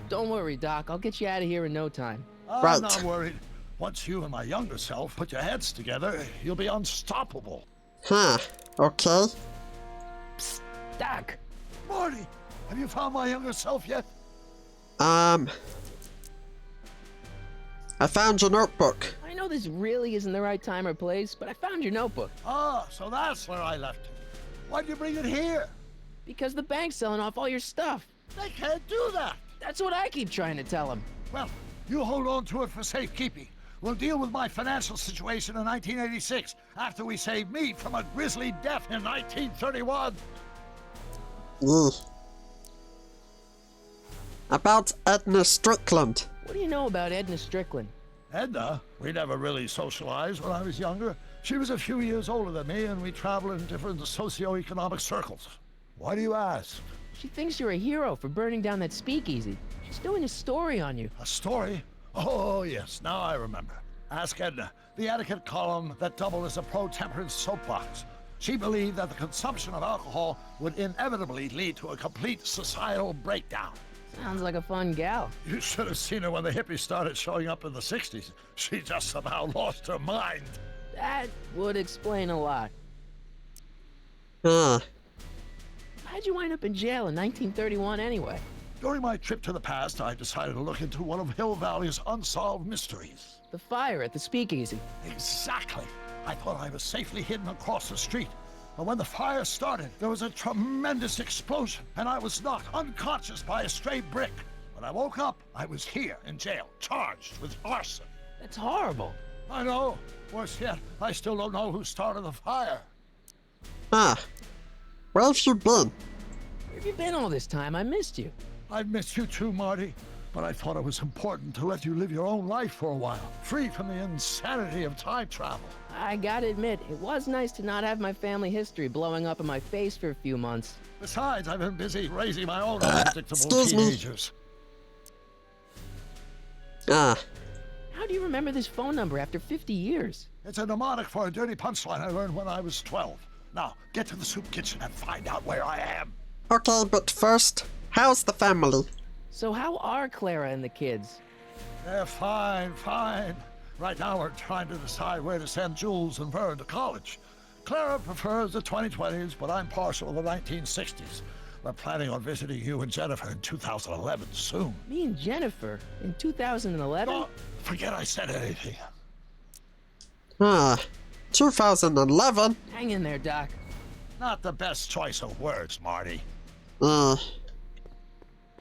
Don't worry, Doc. I'll get you out of here in no time. I'm not worried. Once you and my younger self put your heads together, you'll be unstoppable. Huh. Okay. Psst, Doc. Marty, have you found my younger self yet? I found your notebook. I know this really isn't the right time or place, but I found your notebook. Ah, so that's where I left it. Why'd you bring it here? Because the bank's selling off all your stuff. They can't do that. That's what I keep trying to tell them. Well, you hold on to it for safekeeping. We'll deal with my financial situation in 1986 after we save me from a grisly death in 1931. About Edna Strickland. What do you know about Edna Strickland? Edna? We never really socialized when I was younger. She was a few years older than me, and we traveled in different socioeconomic circles. Why do you ask? She thinks you're a hero for burning down that speakeasy. She's doing a story on you. A story? Oh, yes, now I remember. Ask Edna, the etiquette column that doubled as a pro-temperance soapbox. She believed that the consumption of alcohol would inevitably lead to a complete societal breakdown. Sounds like a fun gal. You should have seen her when the hippies started showing up in the 60s. She just somehow lost her mind. That would explain a lot. Huh. How'd you wind up in jail in 1931 anyway? During my trip to the past, I decided to look into one of Hill Valley's unsolved mysteries. The fire at the speakeasy. Exactly. I thought I was safely hidden across the street. But when the fire started, there was a tremendous explosion, and I was knocked unconscious by a stray brick. When I woke up, I was here in jail, charged with arson. That's horrible. I know. Worse yet, I still don't know who started the fire. Huh. Where have you been? Where have you been all this time? I missed you. I've missed you too, Marty. But I thought it was important to let you live your own life for a while, free from the insanity of time travel. I gotta admit, it was nice to not have my family history blowing up in my face for a few months. Besides, I've been busy raising my own unpredictable Excuse me. teenagers. Ah. How do you remember this phone number after 50 years? It's a mnemonic for a dirty punchline I learned when I was 12. Now, get to the soup kitchen and find out where I am. Okay, but first, how's the family? So how are Clara and the kids? They're fine, fine. Right now we're trying to decide where to send Jules and Vern to college. Clara prefers the 2020s, but I'm partial to the 1960s. We're planning on visiting you and Jennifer in 2011 soon. Me and Jennifer in 2011? Oh, forget I said anything. 2011? Hang in there, Doc. Not the best choice of words, Marty.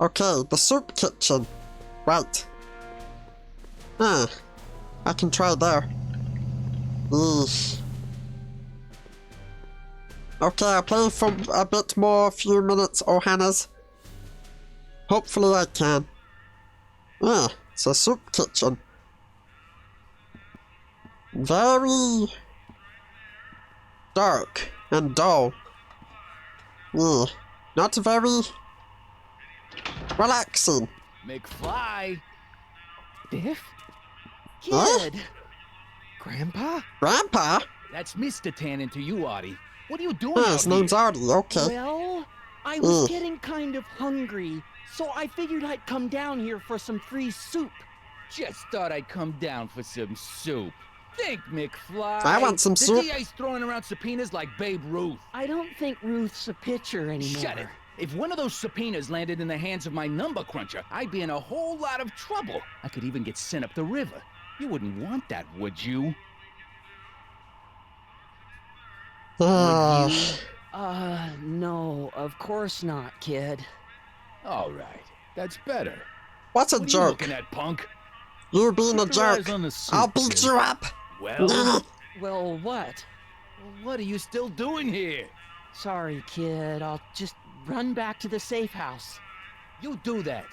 Okay, the soup kitchen. Right. I can try there. Eesh. Okay, I'll play for a bit more, a few minutes, Ohana's. Hopefully I can. It's a soup kitchen. Very dark and dull. Not very relaxing. McFly. Biff? Kid. Huh? Grandpa? Grandpa? That's Mr. Tannen to you, Artie. What are you doing His name's Artie, okay. Well, I was getting kind of hungry, so I figured I'd come down here for some free soup. Just thought I'd come down for some soup. Think, McFly. I want some soup. The DA's throwing around subpoenas like Babe Ruth. I don't think Ruth's a pitcher anymore. Shut it. If one of those subpoenas landed in the hands of my number cruncher, I'd be in a whole lot of trouble. I could even get sent up the river. You wouldn't want that, would you? No, of course not, kid. All right, that's better. What's a What are you joke? looking at, punk? You being a Keep your eyes jerk. on the soup, I'll beat kid. you up. Well, Well, what? what are you still doing here? Sorry, kid. I'll just run back to the safe house. You do that.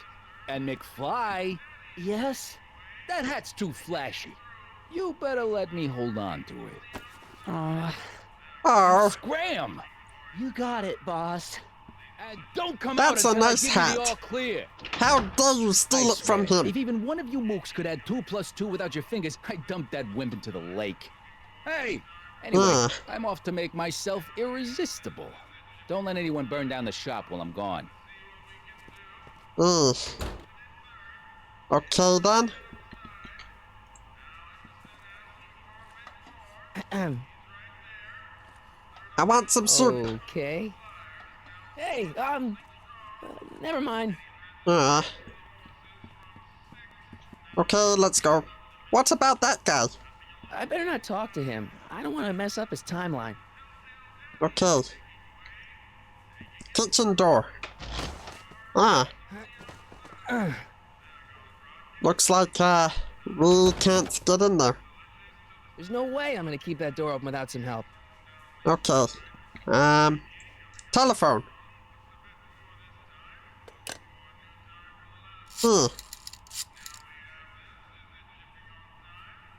And McFly, Yes? that hat's too flashy. You better let me hold on to it. Oh, Scram! You got it, boss. And don't come That's out a until I nice give you hat. the all clear. how dare you steal I it from swear, him? If even one of you mooks could add 2 + 2 without your fingers, I'd dump that wimp into the lake. Hey, anyway, I'm off to make myself irresistible. Don't let anyone burn down the shop while I'm gone. Okay then. I want some soup. Okay. Hey, never mind. Okay, let's go. What about that guy? I better not talk to him. I don't want to mess up his timeline. Okay. Kitchen door. Looks like, we can't get in there. There's no way I'm gonna keep that door open without some help. Okay. Telephone.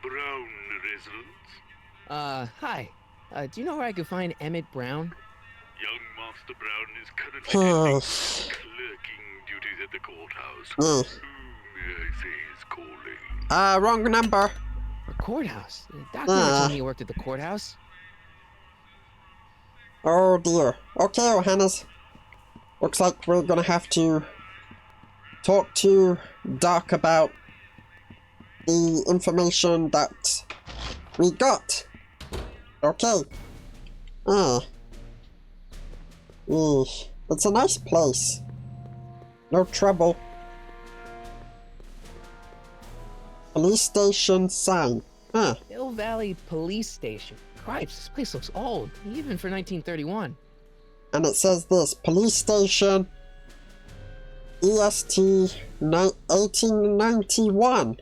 Brown residence? Hi. Do you know where I could find Emmett Brown? Young Master Brown is currently clerking duties at the courthouse. Who may I say is calling? Wrong number. The courthouse? The doctor told me he worked at the courthouse. Oh dear. Okay, Ohana's. Looks like we're gonna have to talk to Doc about the information that we got. Okay. It's a nice place. No trouble. Police station sign. Hill Valley Police Station. Cripes, this place looks old, even for 1931. And it says this, police station, EST 1891.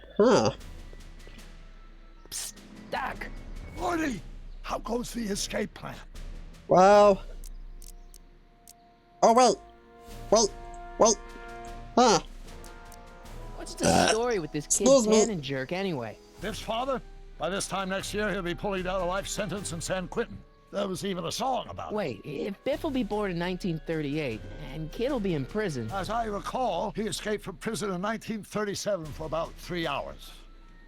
Psst, Doc. Marty, how goes the escape plan? Well... Oh, wait. What's the story with this kid excuse me. Tannen jerk anyway? Biff's father? By this time next year, he'll be pulling down a life sentence in San Quentin. There was even a song about it. Wait, if Biff will be born in 1938, and Kid will be in prison... As I recall, he escaped from prison in 1937 for about 3 hours.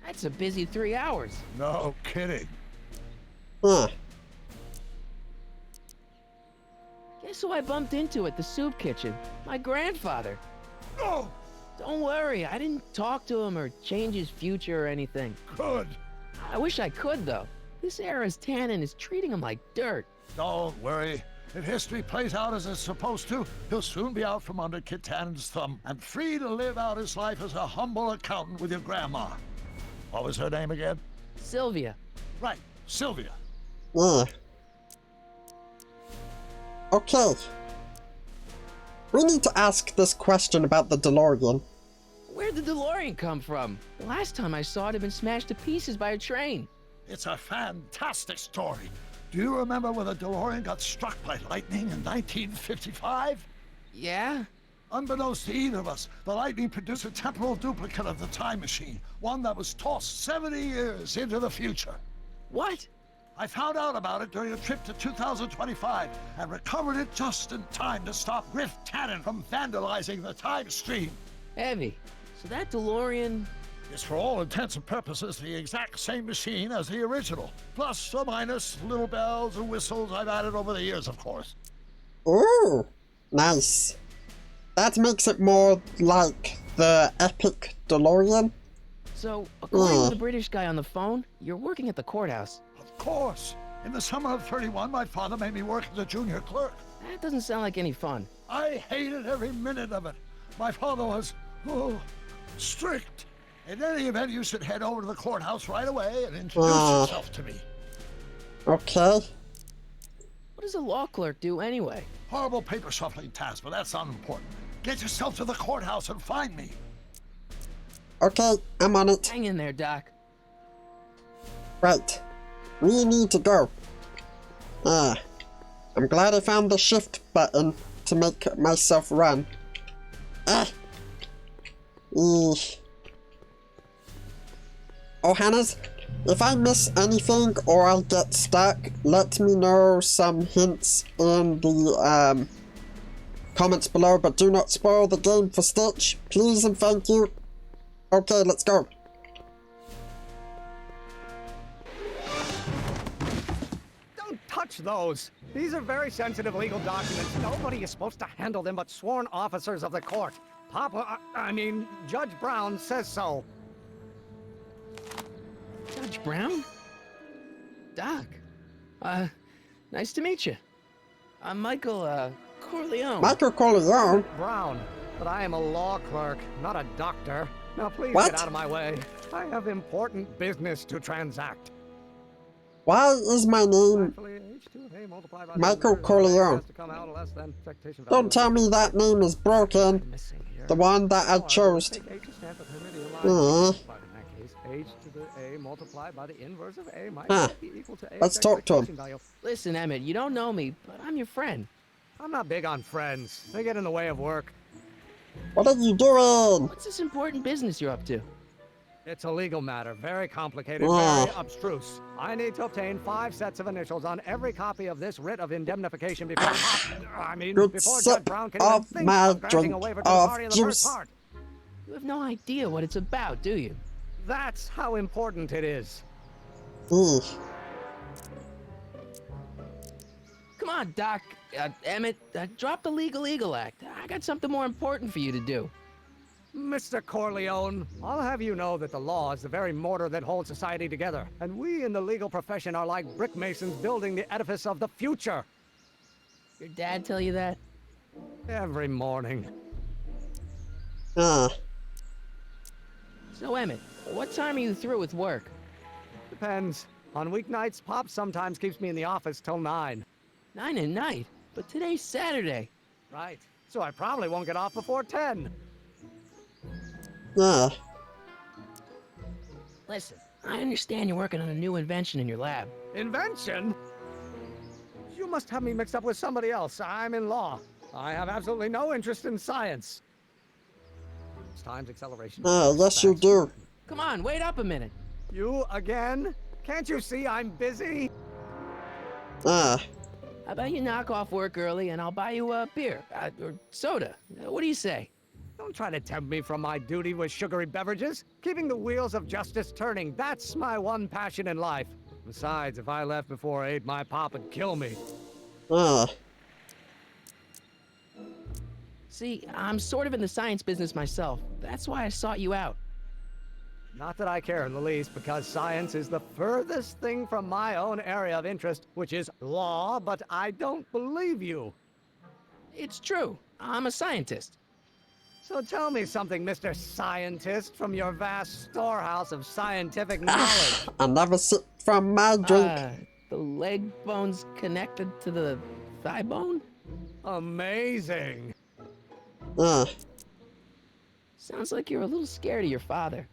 That's a busy 3 hours. No kidding. Guess who I bumped into at the soup kitchen? My grandfather. No! Don't worry, I didn't talk to him or change his future or anything. Good. I wish I could, though. This era's Tannen is treating him like dirt. Don't worry. If history plays out as it's supposed to, he'll soon be out from under Kit Tannen's thumb and free to live out his life as a humble accountant with your grandma. What was her name again? Sylvia. Right, Sylvia. Yeah. Okay. We need to ask this question about the DeLorean. Where'd the DeLorean come from? The last time I saw it had been smashed to pieces by a train. It's a fantastic story. Do you remember when the DeLorean got struck by lightning in 1955? Yeah? Unbeknownst to either of us, the lightning produced a temporal duplicate of the time machine, one that was tossed 70 years into the future. What? I found out about it during a trip to 2025 and recovered it just in time to stop Griff Tannen from vandalizing the time stream. Heavy. So that DeLorean... It's for all intents and purposes the exact same machine as the original, plus or minus little bells and whistles I've added over the years, of course. Ooh, nice. That makes it more like the epic DeLorean. So, according to the British guy on the phone, you're working at the courthouse. Of course. In the summer of '31, my father made me work as a junior clerk. That doesn't sound like any fun. I hated every minute of it. My father was, strict. In any event, you should head over to the courthouse right away and introduce yourself to me. Okay. What does a law clerk do anyway? Horrible paper shuffling task, but that's unimportant. Get yourself to the courthouse and find me. Okay, I'm on it. Hang in there, Doc. Right. We need to go. I'm glad I found the shift button to make myself run. Oh, Hannah's, if I miss anything or I get stuck, let me know some hints in the comments below, but do not spoil the game for Stitch, please and thank you. Okay, let's go. Don't touch those. These are very sensitive legal documents. Nobody is supposed to handle them but sworn officers of the court. Judge Brown says so. Judge Brown? Doc. Nice to meet you. I'm Michael, Corleone. Michael Corleone? Brown, but I am a law clerk, not a doctor. Now please What? get out of my way. I have important business to transact. Why is my name Michael Corleone? Don't tell me that name is broken. The one that I chose. Let's talk to him. Listen, Emmett, you don't know me, but I'm your friend. I'm not big on friends. They get in the way of work. What are you doing? What's this important business you're up to? It's a legal matter, very complicated, very abstruse. I need to obtain 5 sets of initials on every copy of this writ of indemnification before before Judge Brown can even think of granting a waiver to the party in the first part. You have no idea what it's about, do you? That's how important it is. Come on, Doc. Emmett, drop the Legal Eagle Act. I got something more important for you to do. Mr. Corleone, I'll have you know that the law is the very mortar that holds society together, and we in the legal profession are like brick masons building the edifice of the future. Your dad tell you that? Every morning. So, Emmett, what time are you through with work? Depends. On weeknights, Pop sometimes keeps me in the office till 9. 9 at night? But today's Saturday. Right. So I probably won't get off before 10. Listen, I understand you're working on a new invention in your lab. Invention? You must have me mixed up with somebody else. I'm in law. I have absolutely no interest in science. It's time's acceleration. Yes you do. Come on, wait up a minute. You again? Can't you see I'm busy? How about you knock off work early and I'll buy you a beer, or soda. What do you say? Don't try to tempt me from my duty with sugary beverages. Keeping the wheels of justice turning, that's my one passion in life. Besides, if I left before 8, my pop would kill me. See, I'm sort of in the science business myself. That's why I sought you out. Not that I care in the least, because science is the furthest thing from my own area of interest, which is law, but I don't believe you. It's true. I'm a scientist. So tell me something, Mr. Scientist, from your vast storehouse of scientific knowledge. I never sip from my drink. The leg bone's connected to the thigh bone? Amazing. Sounds like you're a little scared of your father.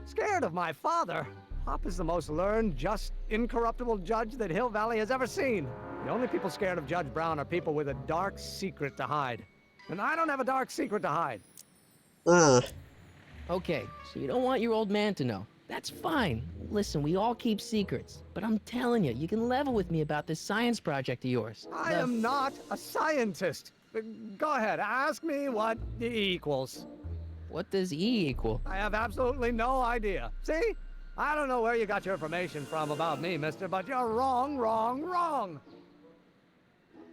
Scared of my father? Pop is the most learned, just, incorruptible judge that Hill Valley has ever seen. The only people scared of Judge Brown are people with a dark secret to hide. And I don't have a dark secret to hide. Okay, so you don't want your old man to know. That's fine. Listen, we all keep secrets. But I'm telling you, you can level with me about this science project of yours. I am not a scientist. Go ahead, ask me what E equals. What does E equal? I have absolutely no idea. See? I don't know where you got your information from about me, mister, but you're wrong, wrong, wrong.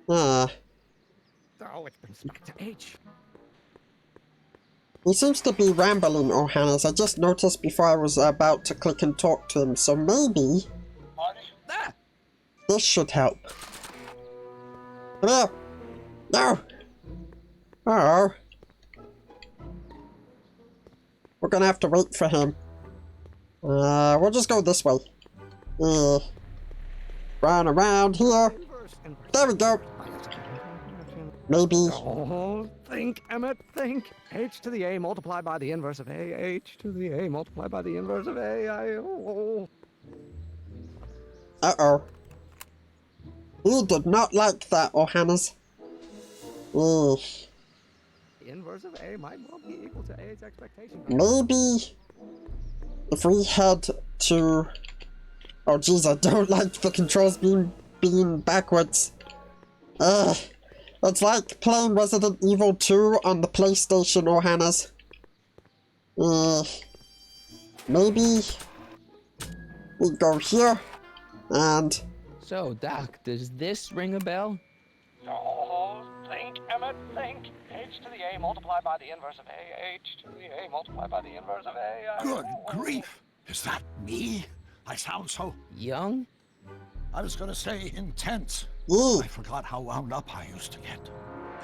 Oh, it brings back to H. He seems to be rambling, Ohannes. I just noticed before I was about to click and talk to him, so maybe this should help. Hello? No! Oh. We're gonna have to wait for him. We'll just go this way. Run around here. There we go. Maybe. Oh, think, Emmett, think. H to the A multiplied by the inverse of A. H to the A multiplied by the inverse of A. Uh-oh. He did not like that, Ohannes. The inverse of A might well be equal to A's expectation. Maybe if we head to... Oh jeez, I don't like the controls being backwards. It's like playing Resident Evil 2 on the PlayStation, Ohannes. Maybe we go here, and... So, Doc, does this ring a bell? Oh, think, Emmett, think. H to the A multiplied by the inverse of A. H to the A multiplied by the inverse of A. Good grief! Is that me? I sound so... young? I was gonna say intense. I forgot how wound up I used to get.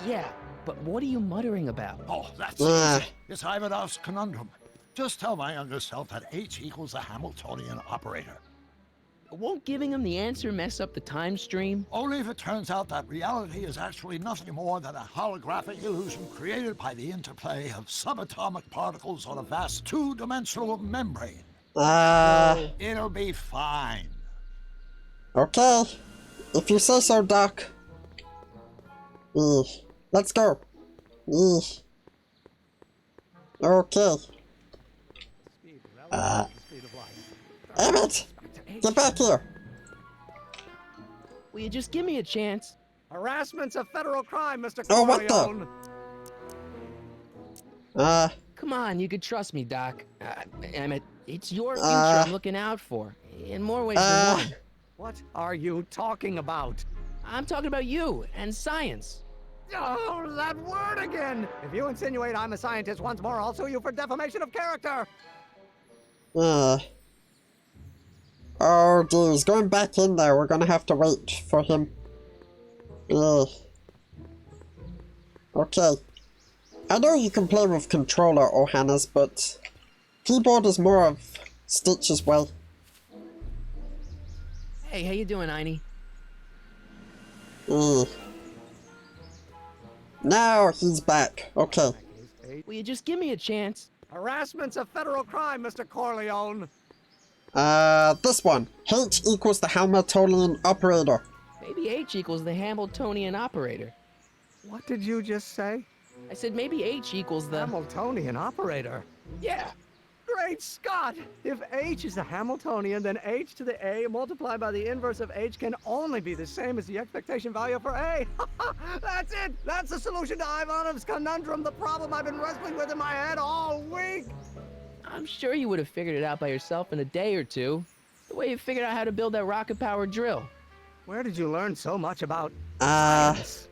Yeah, but what are you muttering about? Oh, that's easy. It's Ivanhoff's conundrum. Just tell my younger self that H equals the Hamiltonian operator. Won't giving him the answer mess up the time stream? Only if it turns out that reality is actually nothing more than a holographic illusion created by the interplay of subatomic particles on a vast two-dimensional membrane. It'll be fine. Okay. If you say so, Doc. Let's go. Okay. Emmett! Get back here! Will you just give me a chance? Harassment's a federal crime, Mr. Oh, what the? Come on, you could trust me, Doc. Emmett, it's your future I'm looking out for. In more ways than one. What are you talking about? I'm talking about you and science. Oh, that word again! If you insinuate I'm a scientist once more, I'll sue you for defamation of character! Oh dear, he's going back in there. We're gonna have to wait for him. Okay. I know you can play with controller, Ohannes, but keyboard is more of Stitch as well. Hey, how you doing, Einie? Now he's back. Okay. Will you just give me a chance? Harassment's a federal crime, Mr. Corleone. This one. H equals the Hamiltonian operator. Maybe H equals the Hamiltonian operator. What did you just say? I said maybe H equals the... Hamiltonian operator? Yeah. Great Scott! If H is the Hamiltonian, then H to the A multiplied by the inverse of H can only be the same as the expectation value for A. That's it! That's the solution to Ivanov's conundrum, the problem I've been wrestling with in my head all week! I'm sure you would have figured it out by yourself in a day or two. The way you figured out how to build that rocket-powered drill. Where did you learn so much about science?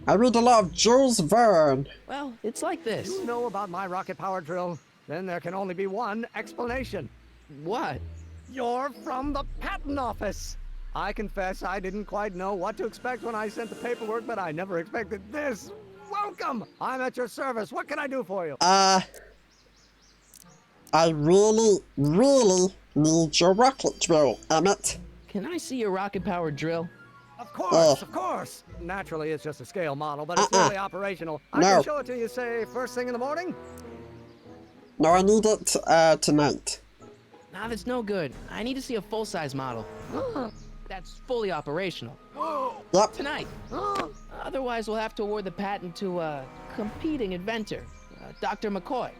I read a lot of Jules Verne. Well, it's like this. You know about my rocket power drill? Then there can only be one explanation. What? You're from the patent office. I confess I didn't quite know what to expect when I sent the paperwork, but I never expected this. Welcome! I'm at your service. What can I do for you? I really need your rocket drill, Emmett. Can I see your rocket-powered drill? Of course, of course. Naturally, it's just a scale model, but it's really operational. I can show it to you, say, first thing in the morning? No, I need it tonight. Nah, that's no good. I need to see a full-size model. That's fully operational. Yep. Tonight. Otherwise, we'll have to award the patent to a competing inventor, Dr. McCoy.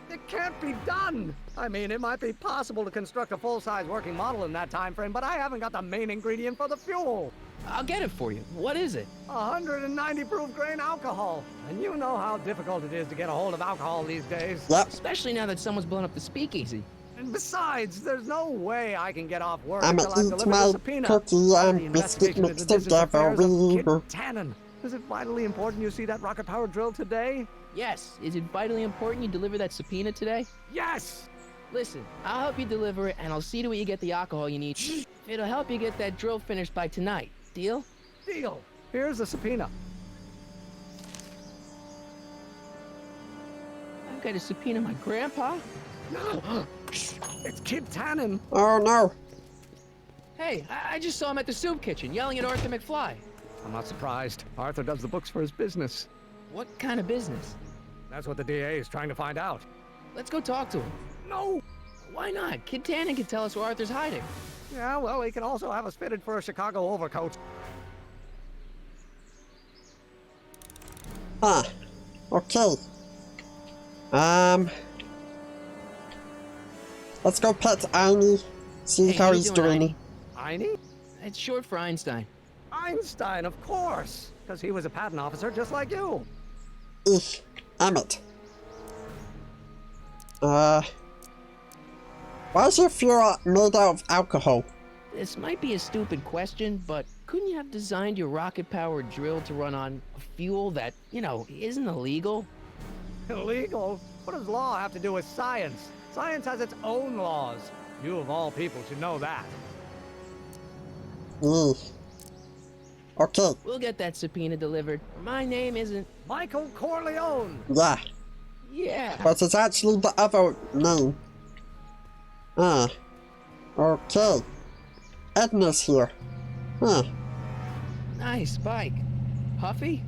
It can't be done! I mean, it might be possible to construct a full-size working model in that time frame, but I haven't got the main ingredient for the fuel. I'll get it for you. What is it? 190 proof grain alcohol. And you know how difficult it is to get a hold of alcohol these days. Yep. Especially now that someone's blown up the speakeasy. And besides, there's no way I can get off work I'ma until I've eat delivered my the subpoena. cookie and The biscuit investigation mixed into business together. affairs of Kid Tannen. Is it vitally important you see that rocket power drill today? Yes. Is it vitally important you deliver that subpoena today? Yes! Listen, I'll help you deliver it, and I'll see to it you get the alcohol you need. It'll help you get that drill finished by tonight. Deal? Deal. Here's the subpoena. I've got to subpoena my grandpa? It's Kid Tannen. Oh no. Hey, I just saw him at the soup kitchen yelling at Arthur McFly. I'm not surprised. Arthur does the books for his business. What kind of business? That's what the DA is trying to find out. Let's go talk to him. No! Why not? Kid Tannen can tell us where Arthur's hiding. Yeah, well, he can also have us fitted for a Chicago overcoat. Huh. Okay. Let's go pet Einie. See Hey, how he's doing. Einie? It's short for Einstein. Einstein, of course. Because he was a patent officer just like you. Emmett. Why is your fuel made out of alcohol? This might be a stupid question, but couldn't you have designed your rocket-powered drill to run on a fuel that, you know, isn't illegal? Illegal? What does law have to do with science? Science has its own laws. You of all people should know that. Okay. We'll get that subpoena delivered. My name isn't... Michael Corleone! Yeah. Yeah. But it's actually the other name. Okay. Edna's here. Nice bike. Huffy?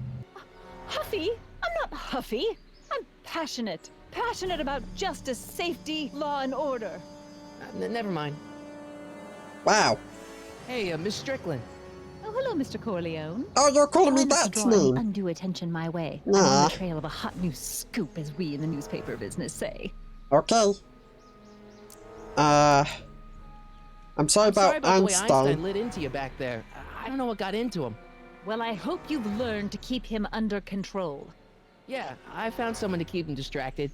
Huffy? I'm not huffy. I'm passionate. Passionate about justice, safety, law, and order. Never mind. Wow. Hey, Miss Strickland. Oh, hello, Mr. Corleone. Oh, you're calling me I'm that drawing name. undue attention my way. Nah. I'm on the trail of a hot new scoop, as we in the newspaper business say. Okay. I'm sorry about the way Einstein. Einstein lit into you back there. I don't know what got into him. Well, I hope you've learned to keep him under control. Yeah, I found someone to keep him distracted.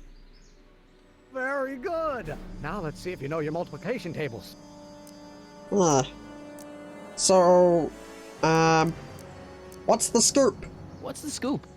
Very good. Now let's see if you know your multiplication tables. So, what's the scoop? What's the scoop?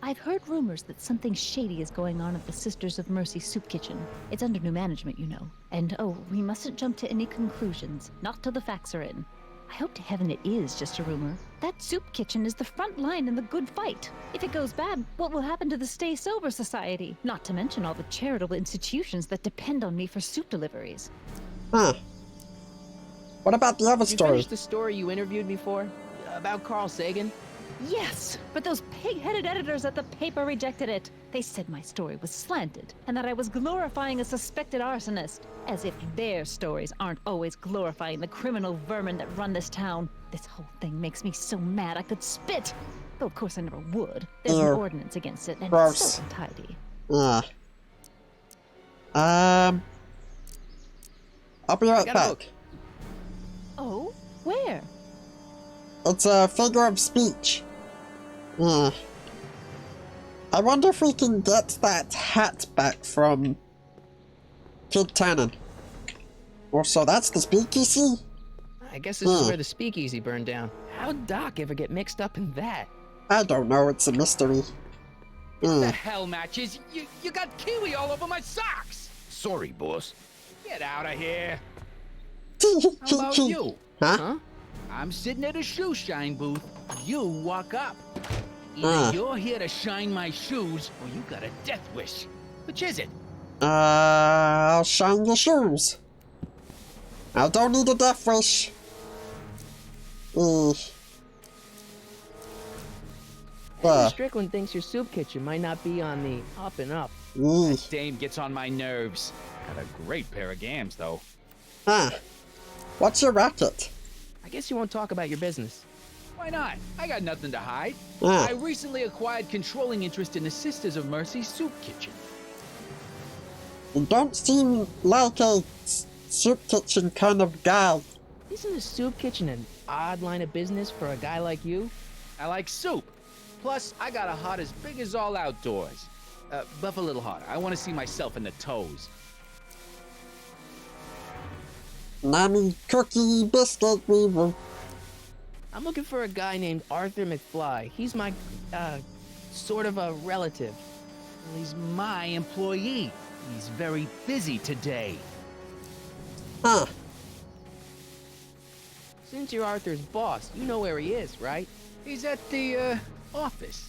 I've heard rumors that something shady is going on at the Sisters of Mercy soup kitchen. It's under new management, you know. And oh, we mustn't jump to any conclusions, not till the facts are in. I hope to heaven it is just a rumor. That soup kitchen is the front line in the good fight. If it goes bad, what will happen to the Stay Sober Society? Not to mention all the charitable institutions that depend on me for soup deliveries. What about the other Did you story? finish the story you interviewed me for? About Carl Sagan? Yes, but those pig-headed editors at the paper rejected it. They said my story was slanted, and that I was glorifying a suspected arsonist. As if their stories aren't always glorifying the criminal vermin that run this town. This whole thing makes me so mad I could spit. Though of course I never would. There's an ordinance against it, and it's so untidy. I'll be right back. Oh? Where? It's a figure of speech. I wonder if we can get that hat back from Kid Tannen. Also, that's the speakeasy? I guess this is where the speakeasy burned down. How'd Doc ever get mixed up in that? I don't know, it's a mystery. The hell, Matches? You got kiwi all over my socks! Sorry, boss. Get out of here. How about you? Huh? I'm sitting at a shoe shine booth. You walk up. Either you're here to shine my shoes, or you got a death wish. Which is it? I'll shine your shoes. I don't need a death wish. Strickland thinks your soup kitchen might not be on the up and up. That dame gets on my nerves. Got a great pair of gams, though. What's your racket? I guess you won't talk about your business. Why not? I got nothing to hide. I recently acquired controlling interest in the Sisters of Mercy soup kitchen. You don't seem like a soup kitchen kind of guy. Isn't a soup kitchen an odd line of business for a guy like you? I like soup. Plus, I got a heart as big as all outdoors. Buff a little harder. I want to see myself in the toes. Mommy cookie biscuit weaver. I'm looking for a guy named Arthur McFly. He's my, sort of a relative. Well, he's my employee. He's very busy today. Since you're Arthur's boss, you know where he is, right? He's at the, office.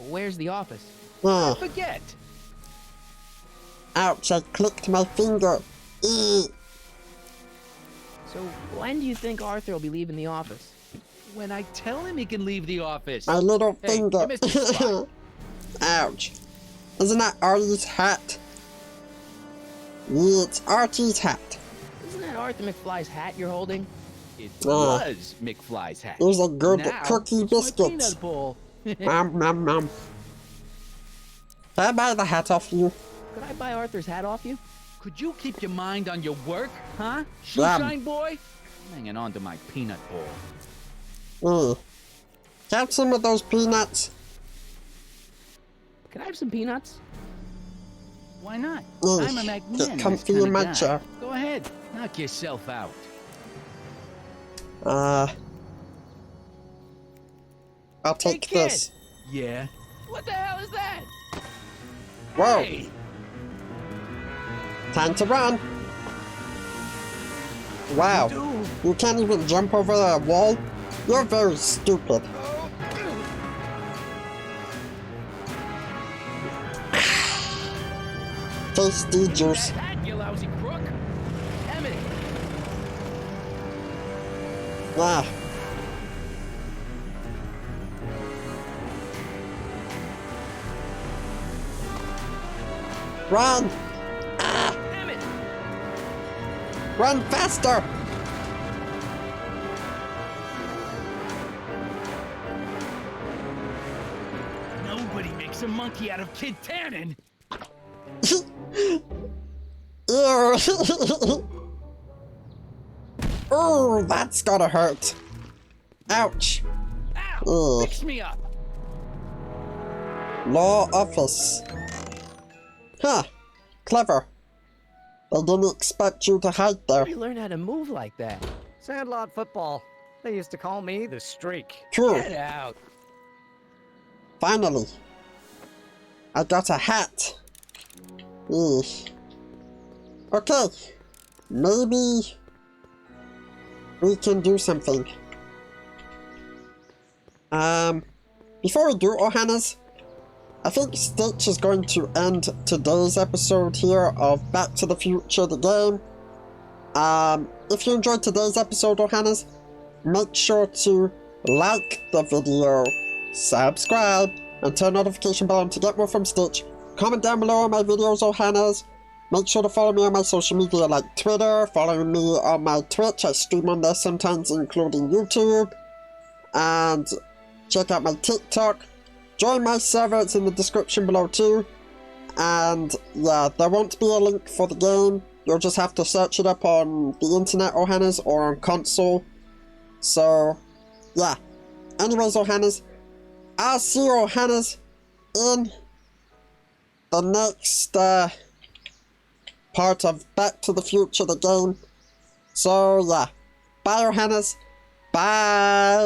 Where's the office? I forget. Ouch, I clicked my finger. So when do you think Arthur will be leaving the office? When I tell him he can leave the office. My little finger. Hey, Mr. Spock. Ouch. Isn't that Artie's hat? Yeah, it's Artie's hat. Isn't that Arthur McFly's hat you're holding? It was McFly's hat. There's a good Now, cookie it's my biscuit. peanut bowl. Nom nom nom. Can I buy the hat off you? Could I buy Arthur's hat off you? Could you keep your mind on your work, huh? Shoe shine boy? I'm hanging on to my peanut bowl. Have some of those peanuts. Can I have some peanuts? Why not? Ugh, I'm a magnanimous get comfy kinda in my guy. chair. Go ahead, knock yourself out. I'll take Hey, kid. this. Yeah. What the hell is that? Whoa. Hey. Time to run. Wow. You can't even jump over a wall? You're very stupid. Tasty juice. That, you lousy crook. Damn it. Run! Damn it. Run faster! Nobody makes a monkey out of Kid Tannen. Oh, that's gotta hurt. Ouch. Ow, fix me up. Law office. Huh. Clever. They didn't expect you to hide there. Where do you learn how to move like that? Sandlot football. They used to call me the Streak. True. Get out. Finally. I got a hat. Okay. Maybe we can do something. Before we do, Ohana's, I think Stitch is going to end today's episode here of Back to the Future, the game. If you enjoyed today's episode, Ohana's, make sure to like the video, subscribe, and turn notification bell on to get more from Stitch. Comment down below on my videos, Ohana's. Make sure to follow me on my social media like Twitter, follow me on my Twitch, I stream on there sometimes, including YouTube, and check out my TikTok. Join my server, it's in the description below too. And yeah, there won't be a link for the game. You'll just have to search it up on the internet, Ohana's, or on console. So, yeah. Anyways, Ohana's, I'll see you, Ohana's, in the next part of Back to the Future, the game. So, yeah. Bye, Ohana's. Bye.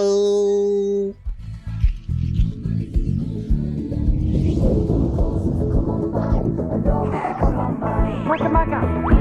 Maka Maka.